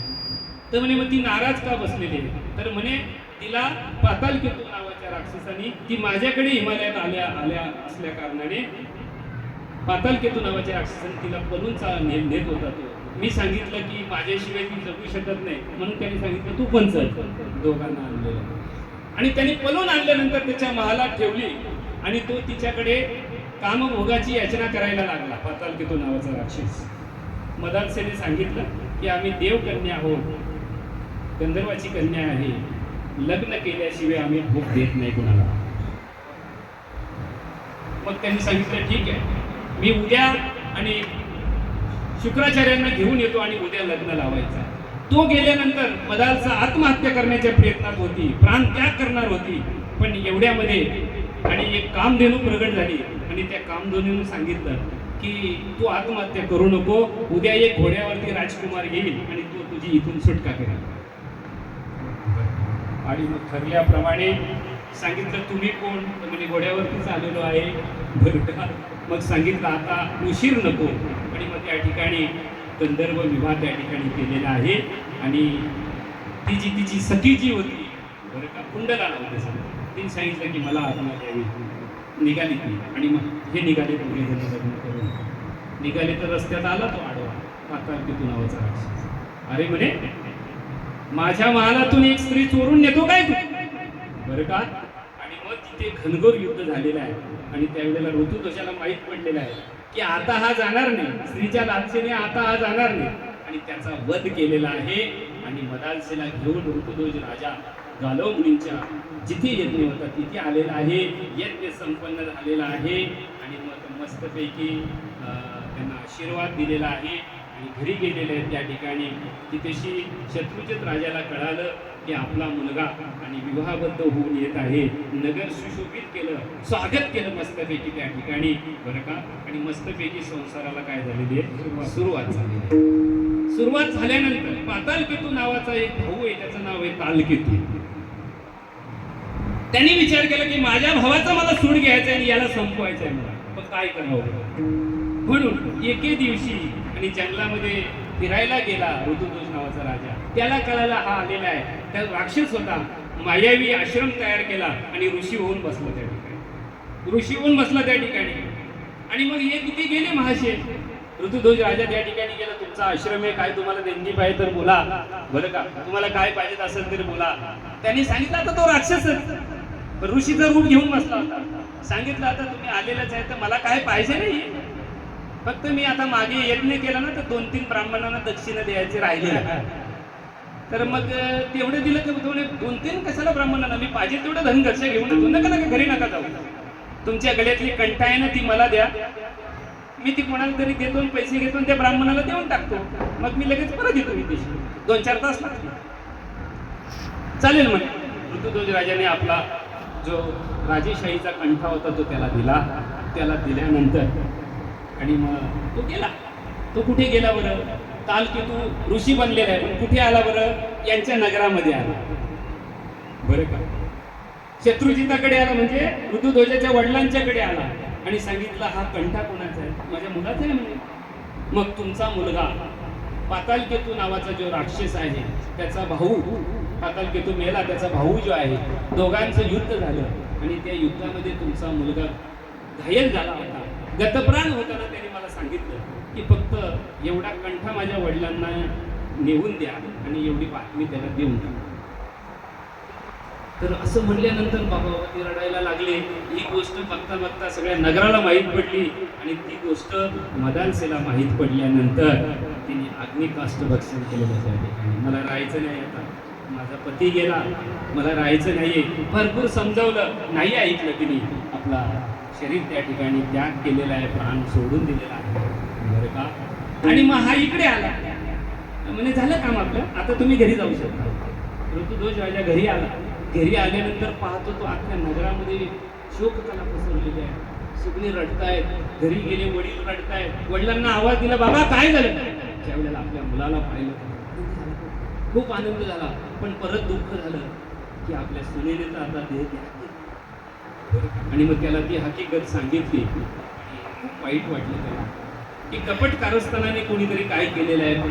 तर म्हणे मग ती नाराज का बसलेली आहे? तर म्हणे तिला पातालकेतू नावाच्या राक्षसाने, ती माझ्याकडे हिमालयात आल्या असल्या कारणाने पातालकेतू नावाच्या राक्षसाने तिला पळून नेत होता. तो मी सांगितलं की माझ्याशिवाय ती जगू शकत नाही, म्हणून त्याने सांगितलं तू पण चल. दोघांना आणलेलं आणि त्याने पळून आणल्यानंतर त्याच्या महालात ठेवली आणि तो तिच्याकडे कामभोगाची याचना करायला लागला. पातालकेतू नावाचा राक्षस. मदालसेने सांगितलं की आम्ही देवकन्या आहोत, गंधर्वाची कन्या आहे, लग्न केल्याशिवाय आम्ही भूक देत नाही कोणाला. मग त्यांनी सांगितलं ठीक आहे, मी उद्या आणि शुक्राचार्यांना घेऊन येतो आणि उद्या लग्न लावायचं. तो गेल्यानंतर मदालसा आत्महत्या करण्याच्या प्रयत्नात होती, प्राण त्याग करणार होती. पण एवढ्यामध्ये आणि एक कामधेनू प्रगट झाली आणि त्या कामधेनूने सांगितलं की तू आत्महत्या करू नको, उद्या एक घोड्यावरती राजकुमार येईल आणि तो तुझी इथून सुटका करेल. आणि मग ठरल्याप्रमाणे सांगितलं तुम्ही कोण? तर म्हणजे घोड्यावरतीच आलेलो आहे. बरं का? मग सांगितलं आता उशीर नको. आणि मग त्या ठिकाणी गंधर्व विवाह त्या ठिकाणी केलेला आहे. आणि तिची सखी जी होती, बरं का, कुंडला होते सर, तिने सांगितलं की मला आत्मा द्यावी. निघाली ती आणि मग हे निघाले दोघे जण लग्न करून. निघाले तर रस्त्यात आला तो आडवा पातालकेतू नावाचा राक्षस. अरे म्हणे माझ्या महालातून एक स्त्री चोरून नेतो काय तू? बरं का? आणि मग तिथे घनघोर युद्ध झालेलं आहे आणि त्यावेळेला ऋतुध्वजाला माहीत पडलेलं आहे की आता हा जाणार नाही, स्त्रीच्या लालसेने आता हा जाणार नाही. आणि त्याचा वध केलेला आहे. आणि मदालसेला घेऊन ऋतुध्वज राजा गालव मुनींच्या जिथे यज्ञ होता तिथे आलेला आहे. यज्ञ संपन्न झालेला आहे आणि मग मस्तपैकी त्यांना आशीर्वाद दिलेला आहे आणि घरी गेलेले आहेत. त्या ठिकाणी तिथेशी शत्रुजित राजाला कळालं की आपला मुलगा आणि विवाहबद्ध होऊन येत आहे. नगर सुशोभित केलं, स्वागत केलं मस्तपैकी त्या ठिकाणी. बरं का? आणि मस्तपैकी संसाराला काय झालेली आहे? सुरुवात झालेली. सुरुवात झाल्यानंतर पातालकेतू नावाचा एक भाऊ आहे, त्याचं नाव आहे तालकेतू. त्यांनी विचार केला की माझ्या भावाचा मला सूड घ्यायचा आहे आणि याला संपवायचं आहे मला, पण काय करावं? म्हणून एके दिवशी आणि जंगलामध्ये फिरायला गेला ऋतुध्वज नावाचा राजा. त्याला कळाला हा आलेला आहे. त्या राक्षस होता, मायावी आश्रम तयार केला आणि ऋषी होऊन बसला त्या ठिकाणी. ऋषी होऊन बसला त्या ठिकाणी. आणि मग हे किती गेले महाशय. ऋतुध्वज राजा त्या ठिकाणी गेला, तुमचा आश्रम आहे, काय तुम्हाला देणगी पाहिजे तर बोला. बरं का? तुम्हाला काय पाहिजे असेल तरी बोला. त्यांनी सांगितलं आता तो राक्षसच ऋषीचं रूप घेऊन बसला होता. सांगितलं आता तुम्ही आलेलंच आहे तर मला काय पाहिजे नाही, फक्त मी आता मागे यज्ञ केला ना तर 2-3 ब्राह्मणांना दक्षिणा द्यायचे राहिले. तर मग तेवढं दिलं तर 2-3 कशाला ब्राह्मणांना, मी पाहिजे तेवढं धन घरच्या घेऊन येतो. नका घरी नका जाऊ. तुमच्या गळ्यातली कंठा आहे ना ती मला द्या, मी ती कोणाला तरी देतो आणि पैसे घेतो आणि त्या ब्राह्मणाला देऊन टाकतो. मग मी लगेच परत येतो विदेशी. 2-4 तास लागतील. चालेल म्हणे. ऋतुध्वज राजाने आपला जो राजेशाहीचा कंठा होता तो त्याला दिला. त्याला दिल्यानंतर आणि मग तो गेला. तो कुठे गेला बरं? तालकेतू ऋषी बनलेला आहे, पण कुठे आला बरं? यांच्या नगरामध्ये आला. बरं का? शत्रुजिताकडे आला, म्हणजे ऋतुध्वजाच्या वडिलांच्याकडे आला आणि सांगितलं हा कंठा कोणाचा आहे? माझ्या मुलाचा आहे म्हणे. मग तुमचा मुलगा पातालकेतू नावाचा जो राक्षस आहे त्याचा भाऊ, पातालकेतू मेला, त्याचा भाऊ जो आहे, दोघांचं युद्ध झालं आणि त्या युद्धामध्ये तुमचा मुलगा घायल झाला होता, गतप्राण होताना त्याने मला सांगितलं की फक्त एवढा कंठा माझ्या वडिलांना नेऊन द्या आणि एवढी बातमी त्याला देऊन द्या. तर असं म्हणल्यानंतर बाबावती रडायला लागले. ही गोष्ट बघता सगळ्या नगराला माहीत पडली आणि ती गोष्ट मदालसेला माहीत पडल्यानंतर तिने अग्निकाष्ठ भक्षण केलेलं त्या ठिकाणी. मला राहायचं नाही, आता माझा पती गेला, मला राहायचं नाहीये. भरपूर समजावलं, नाही ऐकलं तिने. आपला शरीर त्या ठिकाणी त्याग केलेला आहे, प्राण सोडून दिलेला आहे. बरं का? आणि मग हा इकडे आला, म्हणजे झालं काम आपलं, आता तुम्ही घरी जाऊ शकता. ऋतुध्वज राजा घरी आला. घरी आल्यानंतर पाहतो तो अख्ख्या नगरामध्ये शोककला पसरलेली आहे. सगळे रडतायत. घरी गेले, वडील रडतायत. वडिलांना आवाज दिला, बाबा काय झालं? त्यावेळेला आपल्या मुलाला पाहिलं, खूप आनंद झाला, पण परत दुःख झालं. की आपल्या सुनेने तर आता देह त्याग. आणि मग त्याला ती हकीकत सांगितली. खूप वाईट वाटलं त्याला की कपट कारस्थानाने कोणीतरी काय केलेलं आहे, पण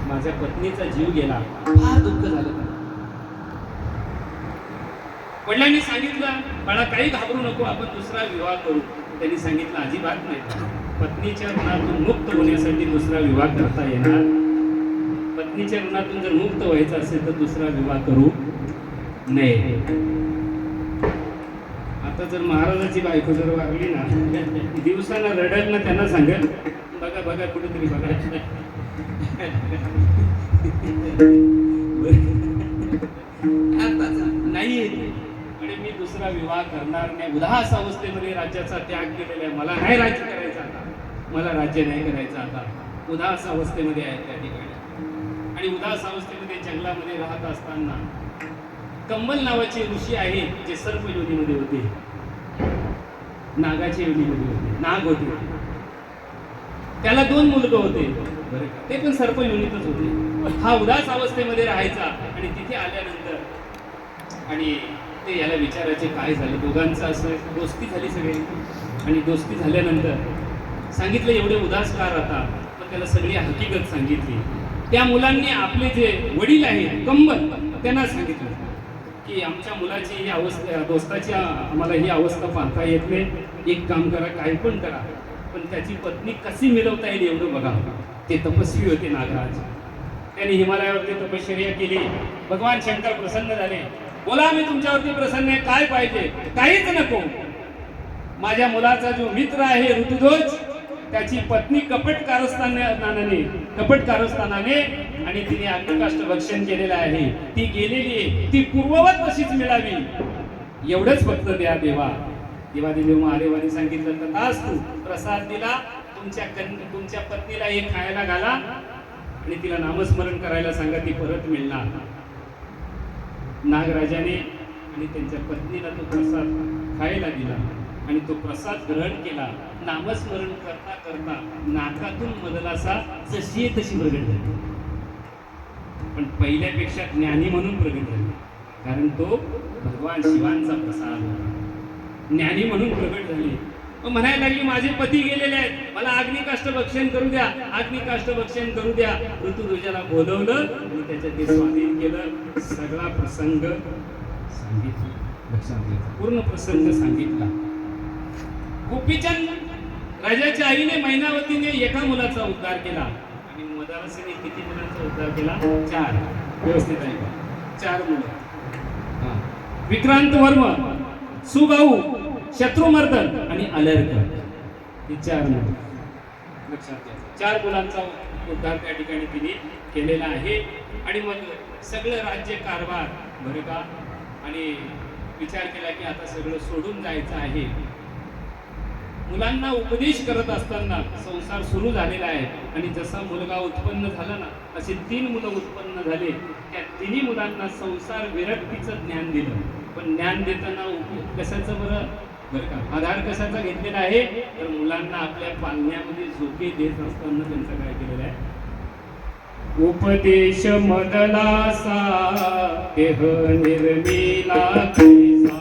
माझ्या पत्नीचा जीव गेला. फार दुःख झालं त्याला. वडिलांनी सांगितलं, बाळा काही घाबरू नको, आपण दुसरा विवाह करू. त्यांनी सांगितलं, अजिबात नाही. पत्नीच्या ऋणातून मुक्त होण्यासाठी दुसरा विवाह करता येणार. पत्नीच्या ऋणातून जर मुक्त व्हायचं असेल तर दुसरा विवाह करू नये. आता जर महाराजाची बायको जर वारली ना, दिवसाला रडेल ना, त्यांना सांगेल, बघा बघा कुठेतरी बघा. नाही आणि मी दुसरा विवाह करणार नाही. उदास अवस्थेमध्ये राज्याचा त्याग केलेला आहे. मला नाही राज्य करायचं आता, मला राज्य नाही करायचं आता. उदास अवस्थेमध्ये आहे त्या ठिकाणी. आणि उदास अवस्थेमध्ये जंगलामध्ये राहत असताना कंबल नावाचे ऋषी आहे, जे सर्प योनीमध्ये होते, नागाच्या योनीमध्ये होते, नाग होते. त्याला 2 मुलगे होते, बरं का? ते पण सर्प योनीतच होते. हा उदास अवस्थेमध्ये राहायचा आणि तिथे आल्यानंतर आणि ते याला विचारायचे काय झालं. दोघांचं असं दोस्ती झाली सगळी. आणि दोस्ती झाल्यानंतर सांगितलं एवढे उदास का राहता, पण त्याला सगळी हकीकत सांगितली. त्या मुलांनी आपले जे वडील आहेत कंबल, त्यांना सांगितलं की आमच्या मुलाची ही अवस्था, दोस्ताची आम्हाला ही अवस्था पाहता येत नाही. एक काम करा, काय पण करा, पण त्याची पत्नी कशी मिळवता येईल एवढं बघा. ते तपस्वी होते नागराज. त्यांनी हिमालयावरती तपश्चर्या केली. भगवान शंकर प्रसन्न झाले. बोला, मी तुमच्यावरती प्रसन्न आहे, काय पाहिजे? काहीच नको. माझ्या मुलाचा जो मित्र आहे ऋतुध्वज, त्याची पत्नी कपट कारस्थानाने आणि तिने अग्निकाष्ठ भक्षण केलेलं आहे. ती गेलेली आहे, ती पूर्ववत तशीच मिळावी, एवढंच फक्त द्या देवा. देवादेवी महादेवाने सांगितलं, तथास्तु. प्रसाद दिला. तुमच्या पत्नीला हे खायला घाला आणि तिला नामस्मरण करायला सांगा, ती परत मिळणार. नागराजाने आणि त्यांच्या पत्नीला तो प्रसाद खायला दिला आणि तो प्रसाद ग्रहण केला. नामस्मरण करता करता नाकातून मदलासा जशी आहे तशी प्रगट झाली, पण पहिल्यापेक्षा ज्ञानी म्हणून प्रगट झाली. कारण तो भगवान शिवांचा प्रसाद होता. ज्ञानी म्हणून प्रगट झाली. म्हणायला लागली, माझे पती गेलेले आहेत, मला अग्निकाष्ठ भक्षण करू द्या, अग्निकाष्ठ भक्षण करू द्या. ऋतुध्वजाला बोलवलं आणि त्याच्या ते स्वाधीन केलं. सगळा प्रसंग सांगितला, लक्षात घ्यायचा, पूर्ण प्रसंग सांगितला. गोपीचंद राजाच्या आईने मैनावतीने एका मुलाचा उद्धार केला आणि मदालसीने किती मुलांचा उद्धार केला? 4. व्यवस्थित आहे का? 4 मुलं. विक्रांत वर्म, सुबाहू, शत्रुमर्दन आणि अलर्क, ही 4 मुलं. लक्षात घ्या. 4 मुलांचा उद्धार त्या ठिकाणी तिने केलेला आहे. आणि मग सगळं राज्य कारभार, बरं का, आणि विचार केला की आता सगळं सोडून जायचं आहे. मुलांना उपदेश करत असताना संसार सुरू झालेला आहे आणि जसा मुलगा उत्पन्न झाला ना, असे 3 मुलं उत्पन्न झाले. त्या 3 मुलांना संसार विरक्तीचं ज्ञान दिलं. पण ज्ञान देताना कशाचं बरं का, आधार कशाचा घेतलेला आहे? तर मुलांना आपल्या पालण्यामध्ये झोके देत असताना त्यांचं काय केलेलं आहे? उपदेश मदलासा देह निर्मिला कैसा.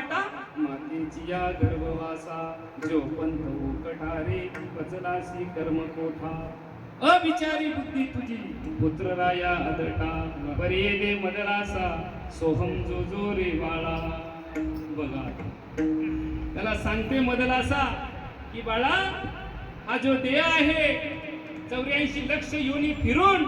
वाटा मातेची या गर्भवासा जो पंथ कठारे पचलासी कर्म कोठा अविचारी बुद्धी तुझी पुत्र राया अदटा पर्ये दे मदरासा सोहम जो जो रे बाळा. बघा त्याला सांगते मदलासा की बाळा हा जो देह आहे 84 लक्ष योनी फिरून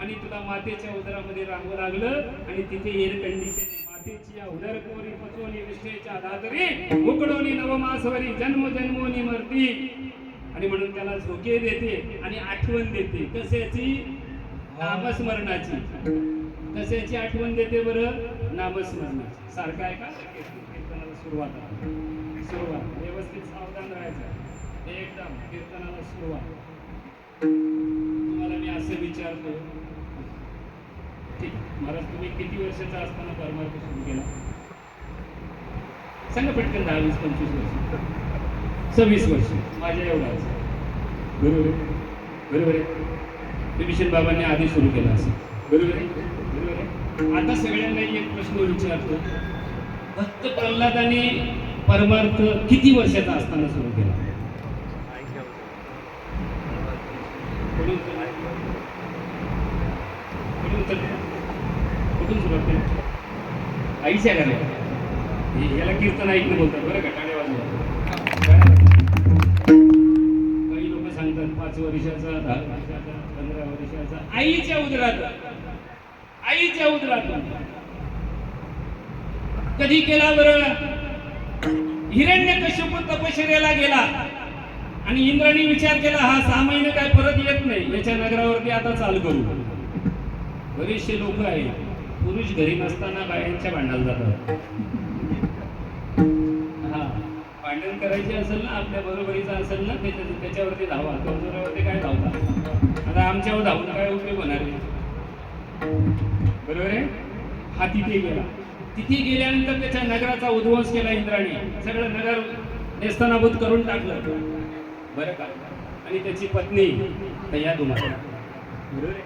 आणि तुला मातेच्या उदरामध्ये राहावं लागलं आणि तिथे एअर कंडिशन मातेची या उदर कोरी पचोनी विष्णेच्या दादरी उकडोनी नवमासवरी जन्म जन्मोनी मरती. आणि म्हणून त्याला झोके देते आणि आठवण देते कशाची नामस्मरणाची. कशाची आठवण देते बरं नामस्मरणाची. सारखं आहे का कीर्तनाला सुरुवात व्यवस्थित सावधान राहायचं एकदम कीर्तनाला सुरुवात. तुम्हाला मी असं विचारतो ठीक महाराज तुम्ही किती वर्षाचा असताना परमार्थ सुरू केला सांगा पटकन 10 20 25 वर्ष 26 वर्ष माझ्या एवढाच बरोबर आहे बरोबर आहे. विभीषण बाबांनी आधी सुरू केला असं बरोबर आहे बरोबर आहे. आता सगळ्यांना एक प्रश्न विचारतो भक्त प्रल्हादाने परमार्थ किती वर्षाचा असताना सुरू केला. कुठून सुरुवात केली आईच्या घरात. याला कीर्तन ऐकणं बोलतात बरं का टाळ्या वाजवा. काही लोक सांगतात 5 वर्षाचा 10 वर्षाचा 15 वर्षाचा आईच्या उदरातून कधी केला बरं. हिरण्यकश्यप तपश्चर्याला गेला आणि इंद्राने विचार केला हा 6 महिने काय परत येत नाही याच्या नगरावरती आता चालू करू. बरेचसे लोक आहेत पुरुष घरी नसताना बायांच्या भांडायला जातात. हा भांडण करायचे असेल ना आपल्या बरोबरीचा असेल ना त्याच्यावरती धावा कमजोरावरती काय धावता. आता आमच्यावर धावून काय उपयोग होणार आहे बरोबर आहे. हा तिथे गेला तिथे गेल्यानंतर त्याच्या नगराचा उद्ध्वंस केला इंद्राने. सगळं नगर नेस्तनाभूत करून टाकलं बरं का. आणि त्याची पत्नी तया तुम्हाला बरोबर आहे.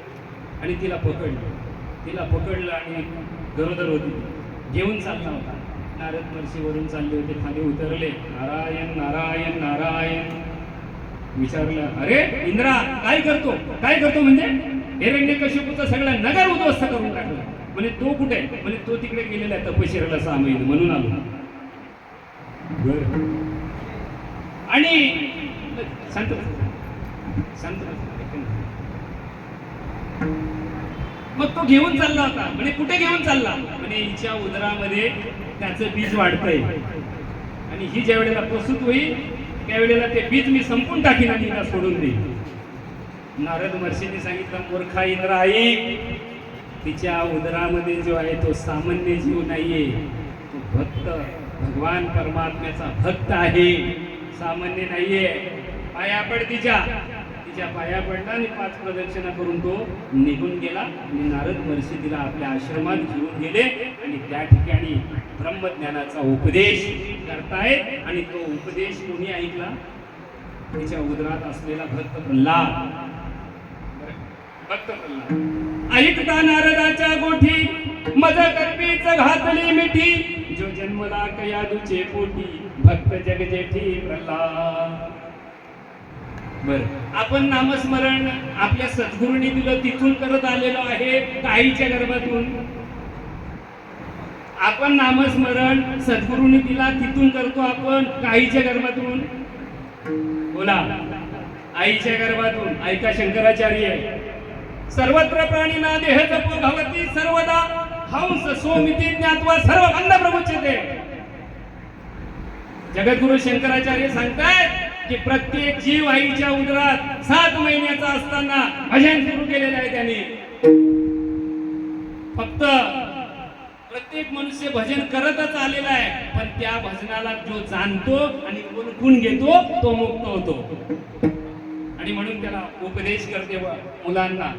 आणि तिला पकडलं आणि गरोदर होती घेऊन चालला होता. नारद महर्षीवरून चालले होते खाली उतरले नारायण नारायण नारायण. विचारलं अरे इंद्रा काय करतो म्हणजे हिरण्यकश्यपूचं सगळं नगर उद्ध्वस्त करून टाकलं. म्हणजे तो कुठे म्हणजे तो तिकडे गेलेला आहे तपश्चर्याला 6 महिने म्हणून आलो. आणि शांत मग तो घेऊन चालला होता म्हणजे कुठे घेऊन चालला म्हणजे हिच्या उदरामध्ये त्याचं बीज वाढतंय आणि ही ज्या वेळेला प्रसूत होईल त्यावेळेला ते बीज मी संपून टाकीन आणि तिला सोडून देईन. नारद महर्षींनी सांगितलं मूर्खा इंद्रा आई तिच्या उदरामध्ये जो आहे तो सामान्य जीव नाहीये तो भक्त भगवान परमात्म्याचा भक्त आहे सामान्य नाहीये. पाया पड तिच्या पाया पडला आणि 5 प्रदक्षिणा करून तो निघून गेला. आणि नारद महर्षी तिला आपल्या आश्रमात घेऊन गेले आणि त्या ठिकाणी ब्रह्मज्ञानाचा उपदेश करतायत. आणि तो उपदेश कोणी ऐकला तिच्या उदरात असलेला भक्त प्रल्हाद. ऐकता नारदाच्या गोठी मज कर्मीच घातली मिठी जो जन्मला कयादूचे पोटी भक्त जगजेठी प्रल्हाद. बरं आपण नामस्मरण आपल्या सद्गुरूंनी दिलं तिथून करत आलेलो आहे काहीच्या गर्भातून. आपण नामस्मरण सद्गुरूंनी दिला तिथून करतो आपण काहीच्या गर्भातून. बोला आईच्या गर्भातून. ऐका शंकराचार्य सर्वत्र प्राणीना देह जपो भवती सर्वदा हंस सोमिती ज्ञात्वा सर्व बंध प्रमुच्यते. जगद्गुरु शंकराचार्य सांगतायत की प्रत्येक जीव आईच्या उदरात 7 महिन्याचा असताना भजन सुरू केलेलं आहे त्यांनी. फक्त प्रत्येक मनुष्य भजन करतच आलेला आहे पण त्या भजनाला जो जाणतो आणि ओळखून घेतो तो मुक्त होतो. आणि म्हणून त्याला उपदेश करते मुलांना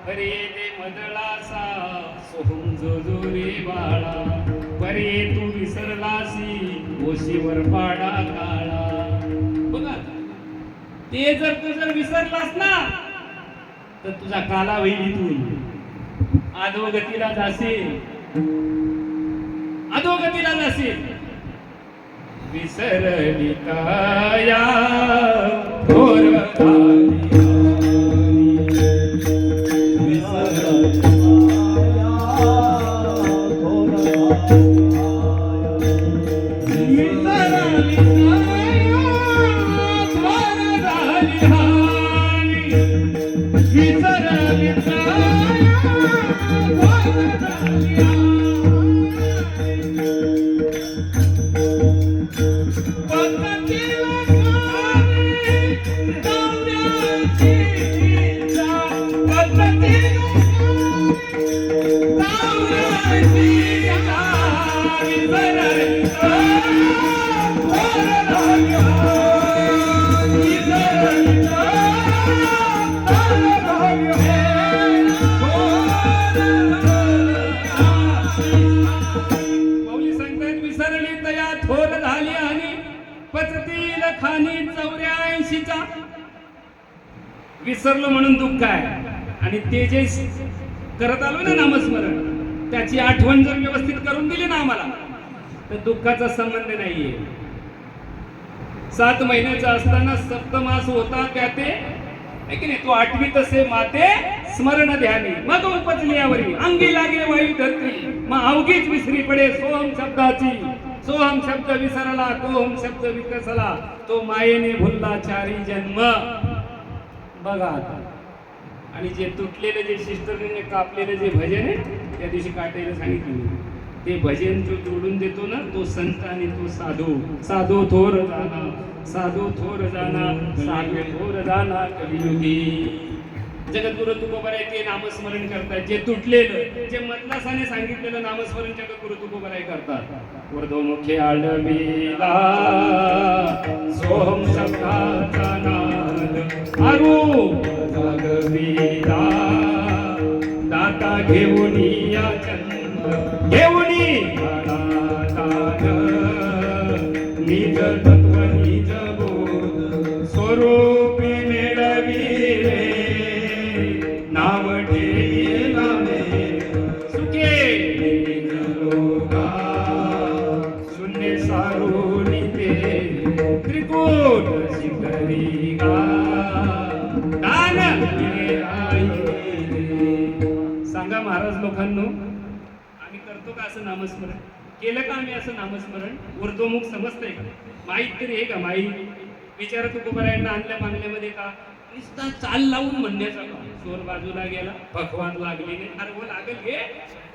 परे दे मदळासा सोहम जो जो रे बाळा परे तू विसरलासी ओशीवर पाडा काळा. बघा ते जर विसरलास ना तर तुझा काला होईल इथून अधोगतीला जाशील विसरलिताया थोर झाली माऊली सांगतात विसरली तया थोर झाली आणि पचतील खाणी 84चा. विसरलो म्हणून दुःख आहे आणि ते जे करत आलो ना नामस्मरण त्याची आठवण जर व्यवस्थित करून दिली ना आम्हाला तर दुःखाचा संबंध नाहीये. 7 महिन्याचा असताना सप्तमास होता त्या ते है की नाही तो 8वीत असे माते स्मरण ध्यानी मग उपजली यावरी अंगी लागे वायू धरती मग अवघीच विसरी पडे सोहम शब्दाची. सोहम शब्द विसरला कोहम शब्द विकसला तो मायेने भुलला 4 जन्म. बघा आता आणि जे तुटलेले जे सिस्टरने कापलेले जे भजन आहे त्या दिवशी काटायला सांगितलं ते भजन जो जोडून देतो ना तो संत आणि तो साधू. साधू थोर जाना साधू थोर जाना साधू थोर जाना कलियुगी. जगद्गुरु तुकोबाराय ते नामस्मरण करतात. जे तुटलेलं जे मदलासाने सांगितलेलं नामस्मरण जगद्गुरु तुकोबाराय करतात. वर्धोमुखे आळवीला सोहम शब्दाचा नाद अरूप जागविला दाता घेऊन या चंद्र घेऊनी निज तत्व निज बोध स्वरूपी मिळविले नाव ठेला सुखे निज लोका शून्य सारुनी ते त्रिकूट शिखरी गा दान सांगा महाराज लोकांनो आम्ही करतो का असं नामस्मरण? केलं का आम्ही असं नामस्मरण? उर्ध्वमुख समजतंय का? माहीत तरी आहे का? माहीत विचार तुकोबारायांना आणल्या मागण्यामध्ये का नुसता चाल लावून म्हणण्याचा का? स्वर बाजूला गेला भगवान लागली नाही. अरे हो लागेल घे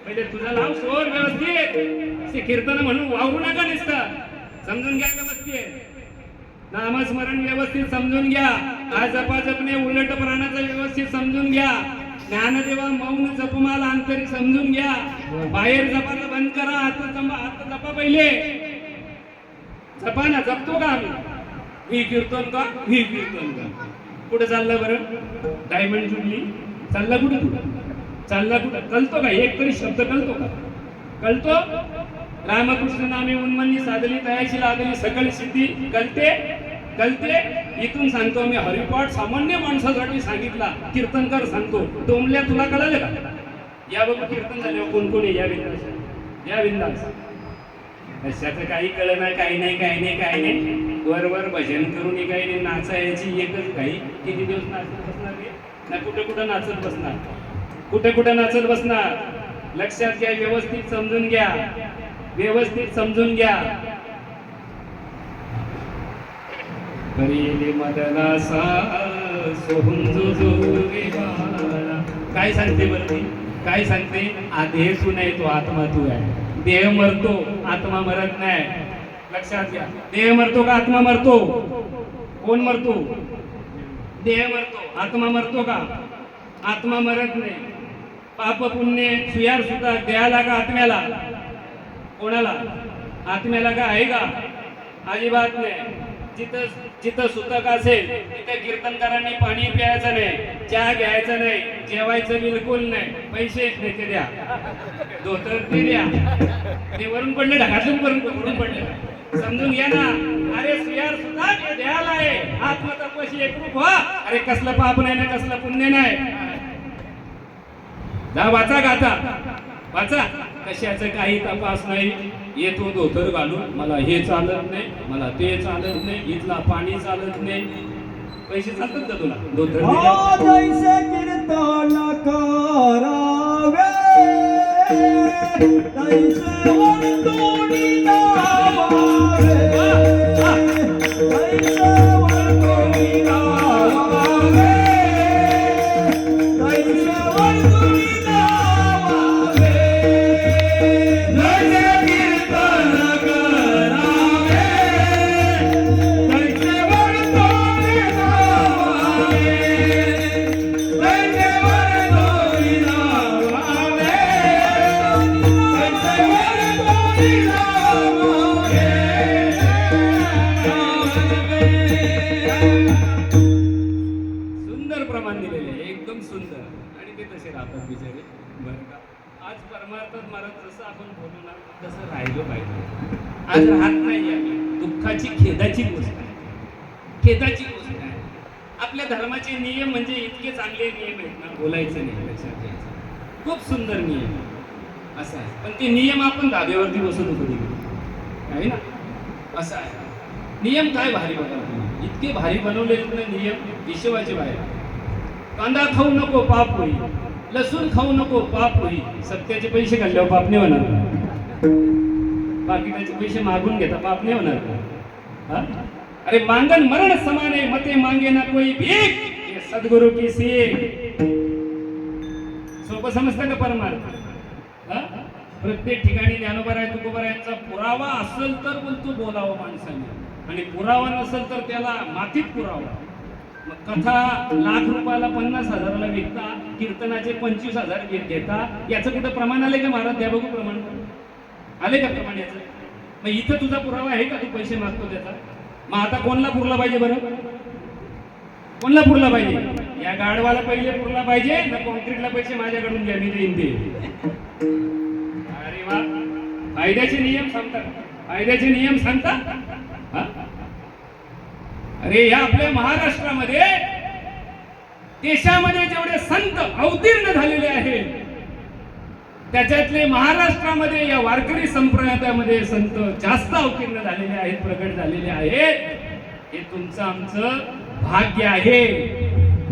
पहिले तुझा लाव स्वर व्यवस्थित कीर्तन म्हणून वाहू नका नुसता समजून घ्या व्यवस्थित. नामस्मरण व्यवस्थित समजून घ्या. आज जपाजपणे उलट प्राणाचं व्यवस्थित समजून घ्या. ज्ञानदेवा मौन जपमाल आंतरिक समजून घ्या. बाहेर जपायला बंद करा. आता जपा पहिले जपा ना. जपतो का आम्ही? ही कीर्तन का ही कीर्तन का? कुठे चाललं बरं? डायमंड जुडली चालला कुठे? चालला कुठं? कळतो का? एक तरी शब्द कळतो का? कळतो? रामकृष्ण नामे उन्मनी साधली तयाची लादली सकळ सिद्धी कळते कळते. इथून सांगतो मी हरिपाठ सामान्य माणसासाठी सांगितला. कीर्तनकार सांगतो डोंबल्या तुला कळालं का? या बघ कीर्तन झाले कोण कोण या बिंदास या बिंदास कशाचं काही कळणार काही नाही काही नाही काही नाही. वर भजन करून काही नाही नाचायची एकच काही. किती दिवस नाचत बसणार ना? कुठे कुठं नाचत बसणार? कुठे कुठं नाचत बसणार? लक्षात घ्या. व्यवस्थित समजून घ्या. व्यवस्थित समजून घ्या. करीले मदनासा सोहून जो रे बाळा. काय सांगते बरं ती? काय सांगते? देह तू नाही तो आत्मा तू आहे. देह मरतो आत्मा मरत नाही. लक्षात घ्या. देह मरतो का आत्मा मरतो? कोण मरतो? देह मरतो. आत्मा मरतो का? आत्मा मरत नाही. पाप पुण्य सुयार सुद्धा देहाला का आत्म्याला? कोणाला? आत्म्याला का आहे का? अजिबात नाही. जिथं जिथं सुतक असेल तिथे कीर्तनकारांनी पाणी प्यायचं नाही, चहा घ्यायचं नाही, जेवायचं बिलकुल नाही. पैसे नाही ते द्या, धोतर ते द्या. ते वरून पडले ढगातून वरून पडले. समजून घ्या ना. अरे सुयार सुद्धा द्यायला आहे. आत्मतत्वाशी एकरूप व्हा. अरे कसलं पाप नाही ना कसलं पुण्य नाही. जा वाचा गाथा वाचा. कशाचं काही तपास नाही. येतो धोतर घालून मला हे चालत नाही, मला ते चालत नाही, इथला पाणी चालत नाही. पैसे चालतात का तुला धोतर दिल्यावर? जैसे कीर्तन करावे तैसे वर्तुळी लावावे. तैसे वर्तुळी लावावे. तैसे वर्तुळी लावावे. जैसे कीर्तन करावे तैसे वर्तुळी लावावे. तैसे वर्तुळी लावावे. तैसे वर्तुळी लावावे. सुंदर प्रमाण दिलेले आहे, एकदम सुंदर. आणि ते तसे राहतात बिचारे. बरं का, आज परमार्थात महाराज जसं आपण बोलू ना तसं राहिलं पाहिजे. आज राहत नाही आहे. दुःखाची खेदाची गोष्ट आहे, खेदाची गोष्ट आहे. आपल्या धर्माचे नियम म्हणजे इतके चांगले नियम आहेत ना, बोलायचं नाही, लक्षात घ्यायचं. खूप सुंदर नियम असं आहे. पण ते नियम आपण धाब्यावरती बसत होतो तिकडे आहे ना, असं आहे. नियम काय भारी बघा तुम्ही, इतके भारी बनवलेले ना नियम, हिशोबाचे बाहेर. कांदा खाऊ नको पाप होईल, लसूण खाऊ नको पाप होईल. सत्याचे पैसे खाल्ल्यावर पाप नाही होणार. पाकिटाचे पैसे मागून घेता पाप नाही होणार का? हा? अरे मांगन मरण समान है, मते मांगे ना कोई भीक, ये सद्गुरु की सीख. सोपं समजतं का परमार्थ? हा? प्रत्येक ठिकाणी ज्ञानोबा तुकोबा यांचा पुरावा असेल तर बोलतो बोलावं माणसाने, आणि पुरावा नसेल तर त्याला मातीत पुरावा. मग कथा लाख रुपयाला 50,000ला विकता, कीर्तनाचे 25,000 घेता. याचं कुठं प्रमाण आले का महाराज? द्या बघू प्रमाण. आले का प्रमाण याचं? मग इथं तुझा पुरावा आहे का, तू पैसे मागतो त्याचा? मग आता कोणला पुरला पाहिजे बरं? कोणला पुरला पाहिजे? या गाडवाला पहिले पुरला पाहिजे ना कॉन्क्रीटला पैसे माझ्याकडून घ्या, मी देईन ते. अरे वा, फायद्याचे नियम सांगतात, फायद्याचे नियम सांगतात. हा? अरे या आपल्या महाराष्ट्रामध्ये, देशामध्ये जेवढे संत अवतीर्ण झालेले आहेत त्याच्यातले महाराष्ट्रामध्ये या वारकरी संप्रदायामध्ये संत जास्त अवतीर्ण झालेले आहेत, प्रकट झालेले आहेत. हे तुमचं आमचं भाग्य आहे.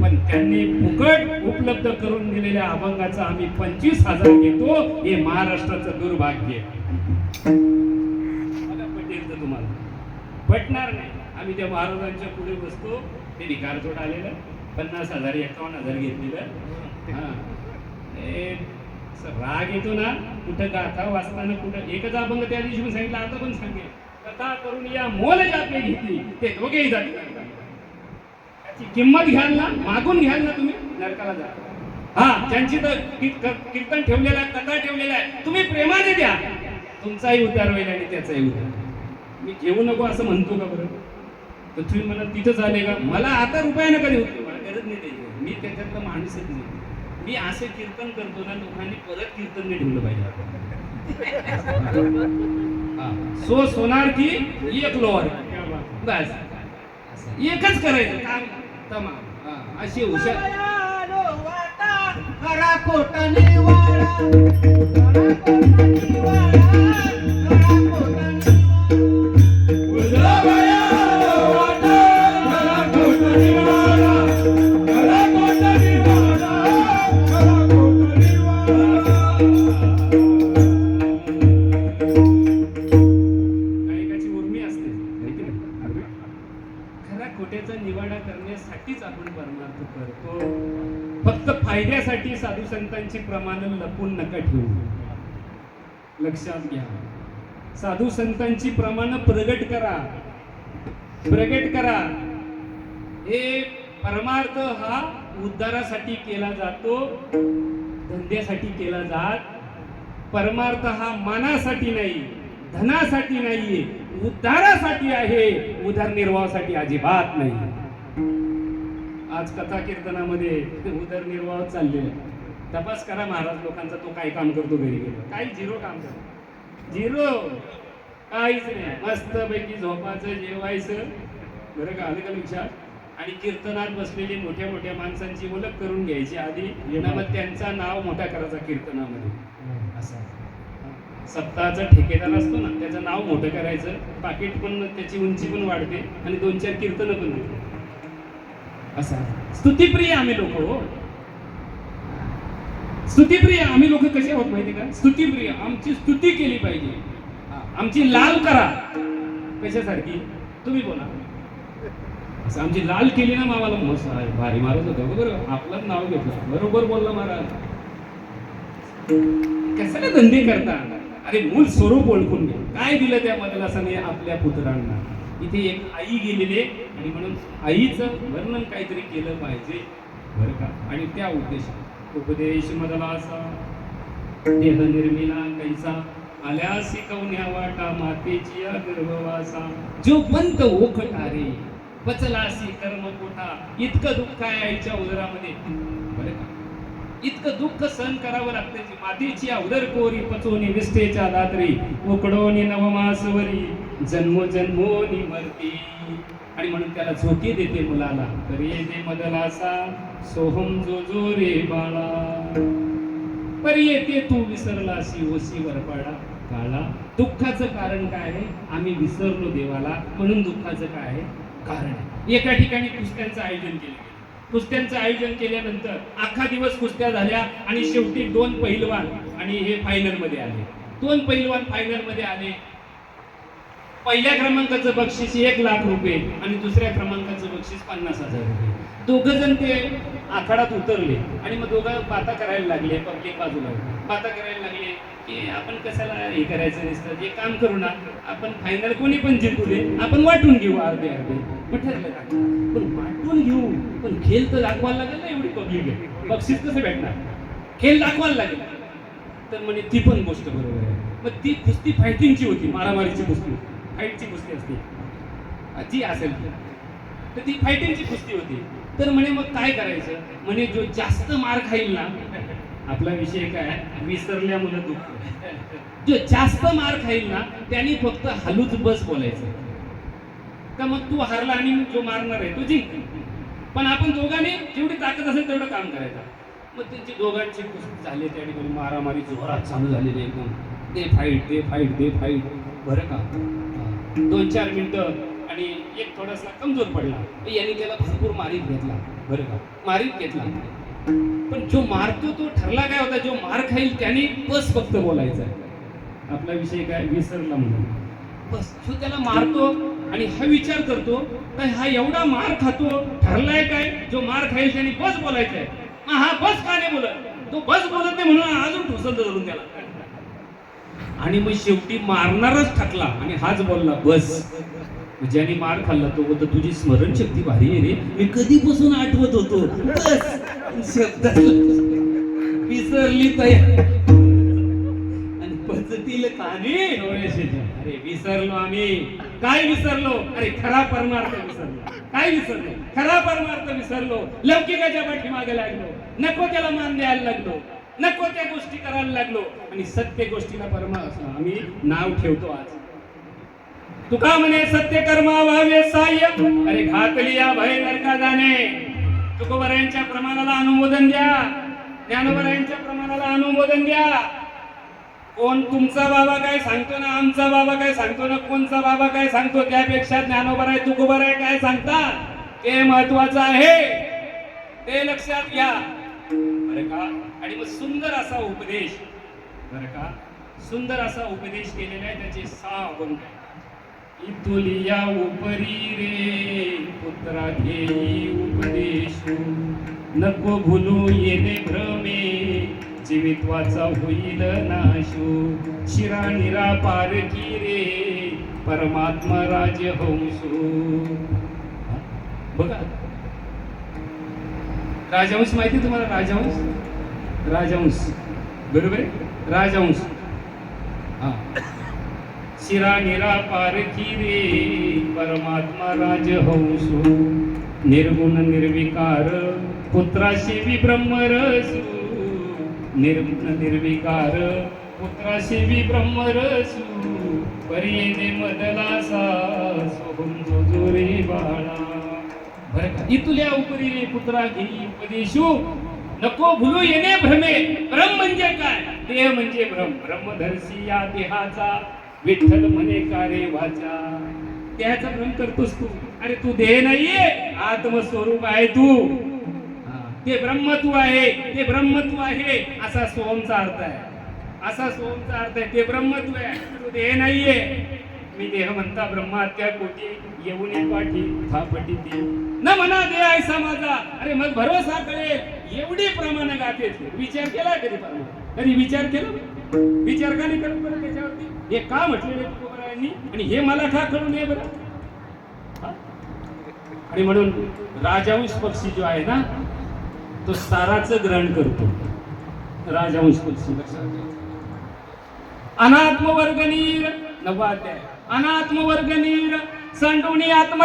पण त्यांनी फुकट उपलब्ध करून दिलेल्या अभंगाचा आम्ही 25,000 घेतो, हे महाराष्ट्राचं दुर्भाग्य. बघा, पटेल तर तुम्हाला पटणार नाही. आम्ही त्या महाराजांच्या पुढे बसतो, ते भिकारचोट आलेलं 50,000 51,000 घेतलेलं. हा, राग येतो ना, कुठं गाथा वाचताना कुठं. एकच अभंग त्या दिवशी पण सांगितलं, आता पण सांगेल. कथा करून या मोल जाते घेतली, ते दोघेही जाते. त्याची किंमत घ्याल ना, मागून घ्याल ना तुम्ही, नरकाला जा. हा, ज्यांची तर कीर्तन ठेवलेलं आहे, कथा ठेवलेला आहे, तुम्ही प्रेमाने द्या, तुमचाही उद्धार होईल आणि त्याचाही उद्धार. मी घेऊ नको असं म्हणतो का बरं? तर तुम्ही मला तिथंच आले का? मला आता रुपयानं कधी होतो, मला गरज नाही त्याची. मी त्याच्यातला माणूसच नाही. मी असे कीर्तन करतो ना, लोकांनी परत कीर्तन नाही ठेवलं पाहिजे. सो सोनार की एक लोअर, बस एकच करायचं काम तमाम. अशी हुशार खरा खोटा निवाडा, खरा खोटा निवाडा, खरा खोटा निवाडा करण्यासाठीच आपण परमार्थ करतो. फक्त फायद्यासाठी साधू संतांची प्रमाण लपून नका ठेवू. लक्षात घ्या, साधू संतांची प्रमाण प्रगट करा, प्रगट करा. हे परमार्थ हा उद्धारासाठी केला जातो, धंद्यासाठी केला जात. परमार्थ हा मानासाठी नाही, धनासाठी नाहीये, उद्धारासाठी आहे, उदरनिर्वाहासाठी अजिबात नाही. आज कथा कीर्तनामध्ये उदरनिर्वाह चाललेला आहे. तपास करा महाराज लोकांचा, तो काय काम करतो घरी गेलो? काही झिरो काम करतो, झिरो, काहीच नाही. मस्त पैकी झोपायचं, जेवायचं. बरं का, आलं का लक्षात? आणि कीर्तनात बसलेली मोठ्या मोठ्या माणसांची ओळख करून घ्यायची आधी, मग त्यांचा नाव मोठा करायचा कीर्तनामध्ये. असं सप्ताहाचा ठेकेदार असतो ना, त्याचं नाव मोठं करायचं, पाकिट पण त्याची उंची पण वाढते आणि 2-4 कीर्तनं पण देते. असा स्तुतिप्रिय आम्ही लोक हो. स्तुतिप्रिय आम्ही लोक कसे आहोत माहिती का? स्तुतिप्रिय, आमची स्तुती केली पाहिजे, आमची लाल करा. कशासारखी? तुम्ही बोला. असं आमची लाल केली ना मामाला, मस्त भारी महाराज होता बरोबर, आपलंच नाव घेतलं, बरोबर बोलला महाराज. कशाला धंदे करता? अरे मूळ स्वरूप ओळखून घ्या. काय दिलं त्या मदलासाने आपल्या पुत्रांना? इथे एक आई गेलेली आहे आणि म्हणून आईचं वर्णन काहीतरी केलं पाहिजे बरं का. आणि त्या उपदेश मदलासा देह निर्मिला कैसा, आल्यासी कवन्या वाटा मातेची गर्भवासा, जो पंत ओखटा रे पचलासी कर्म कोठा. इतकं दुःख आहे आईच्या उदरामध्ये बरं का. इतकं दुःख सहन करावं लागतं. मातीची उदर कोरी पचोनी विष्ठेच्या दात्री, उकडोनी नवमासवरी जन्मोनी मरती. आणि म्हणून त्याला झोके देते मुलाला, तरी दे मदलासा सोहम जो जो रे बाळा. परी येते तू विसरलासी होसी वरपाडा काळा. दुःखाचं कारण काय आहे? आम्ही विसरलो देवाला, म्हणून दुःखाचं काय आहे कारण आहे. एका ठिकाणी कुस्त्यांचं आयोजन केलं. कुस्त्यांचं आयोजन केल्यानंतर अख्खा दिवस कुस्त्या झाल्या आणि शेवटी 2 पहिलवान आणि हे फायनल मध्ये आले. 2 पहिलवान फायनल मध्ये आले. पहिल्या क्रमांकाचं बक्षीस 1 लाख रुपये आणि दुसऱ्या क्रमांकाचं बक्षीस 50,000 रुपये. दोघं जण ते आखाडात उतरले आणि मग दोघं बाता करायला लागले. पब्लिक बाजूला बाता करायला लागले की आपण कशाला हे करायचं नसतं, जे काम करू ना आपण, फायनल कोणी पण जिंकू दे, आपण वाटून घेऊ अर्धे अर्धे. मग ठरलं पण वाटून घेऊ, पण खेळ तर दाखवायला लागेल ना, एवढी पब्लिक आहे, बक्षीस कसं भेटणार? खेळ दाखवायला लागेल. तर म्हणे ती पण गोष्ट बरोबर आहे. मग ती कुस्ती फायटिंगची होती, मारामारीची कुस्ती, फाईटची कुस्ती असते जी असेल तर ती फायटिंगची कुस्ती होती. तर म्हणे मग काय करायचं? म्हणे जो जास्त मार खाईल ना, आपला विषय काय, विसरल्यामुळे दुःख, जो जास्त मार खाईल ना त्यांनी फक्त हलूच बस बोलायचं का. मग तू हारला आणि जो मारणार आहे तो जिंक. पण आपण दोघांनी जेवढी ताकद असेल तेवढं काम करायचं. मग त्यांची दोघांची कुस्ती झाली, त्या ठिकाणी मारामारी जोरात चालू झालेली एकदम. ते फाईट बरं का. 2-4 मिनिटं आणि एक थोडासा कमजोर पडला, यांनी त्याला भरपूर मारीत घेतला बरं का, मारीत घेतला. पण जो मारतो तो ठरला काय होता, जो मार खाईल त्याने बस फक्त बोलायचा. आपला विषय काय, विसरला म्हणून बस. जो त्याला मारतो आणि हा विचार करतो काय हा एवढा मार खातो, ठरलाय काय, जो मार खाईल त्याने बस बोलायचा आहे. हा बस का नाही बोलत, तो बस बोलत नाही म्हणून अजून ठोसल धरून त्याला. आणि मग शेवटी मारणारच थकला आणि हाच बोलला बस. ज्याने मार खाल्ला तो बोलतो तुझी स्मरणशक्ती भारी आहे रे, मी कधीपासून आठवत होतो बस शब्द विसरली तयार आणि पचतील काने डोळ्याशी. अरे विसरलो आम्ही, काय विसरलो? अरे खरा परमार्थ विसरलो. काय विसरलो? खरा परमार्थ विसरलो. लौकिकाच्या पाठीमागे लागलो, नको त्याला मान द्यायला लागलो, नको त्या गोष्टी करायला लागलो आणि सत्य गोष्टीला परमार्थ आम्ही नाव ठेवतो. आज तुका म्हणे सत्य कर्मा व्हावे सहाय्य, अरे घातली या भय नरका जाणे. तुकोबरायांच्या प्रमाणाला अनुमोदन द्या, ज्ञानोबरायांच्या प्रमाणाला अनुमोदन द्या. कोण तुमचा बाबा काय सांगतो ना, आमचा बाबा काय सांगतो ना, कोणचा बाबा काय सांगतो त्यापेक्षा ज्ञानोबराय तुकोबराय काय सांगतात ते महत्वाचं आहे, ते लक्षात घ्या बरं का. आणि मग सुंदर असा उपदेश बरं का, सुंदर असा उपदेश केलेला आहे. त्याचे 6 अभंग. इतुलिया उपरी रे पुत्रा घेई उपदेशू, नको भुलू येणे भ्रमे जीवित्वाचा होईल नाशू. शिरा निरापार की रे परमात्मा राजहंसू. बघा राजहंस माहिती तुम्हाला? राजहंस बरोबर आहे, राजहंस. हा, शिरा निरापार की रे परमात्मा राजहंसू, निर्गुण निर्विकार पुत्राशी ब्रह्मरसू. निर्गुण निर्विकार पुत्राशी ब्रह्मरसू, परी मदलासा सोहम जो रे बाळा. बरं का. इथुल्या उपरी रे पुत्रा घेई उपदेशू, नको भुलू येणे भ्रमे. भ्रम म्हणजे काय? देह म्हणजे भ्रम. ब्रह्मदर्शी या देहाचा विठ्ठल म्हणे का रे वाचा. देहाचा भ्रम करतोस तू. अरे तू देह नाहीये, आत्मस्वरूप आहे तू. ते ब्रह्मत्व आहे, ते ब्रह्मत्व आहे असा सोमचा अर्थ आहे. असा सोमचा अर्थ आहे. ते ब्रह्मत्व आहे, तू देह नाहीये. मी देह म्हणता ब्रह्मात्या कोटी येऊन पाठी थापटी ती न म्हणा देह ऐसा माझा. अरे मग भरोसा कळेल एवढी प्रमाण गाते. विचार केला कधी पाहिजे? कधी विचार केला? विचार का नाही करत बरं त्याच्यावरती? हे का म्हटलेले तुकोबरायांनी आणि हे मला का कळू नये बरं? आणि म्हणून राजहंस पक्षी जो आहे ना तो साराचं ग्रहण करतो. राजहंस पक्षी लक्षात घ्या. अनात्मवर्गनीर 9वा अध्याय. अनात्मवर्गनीर संडोणी आत्म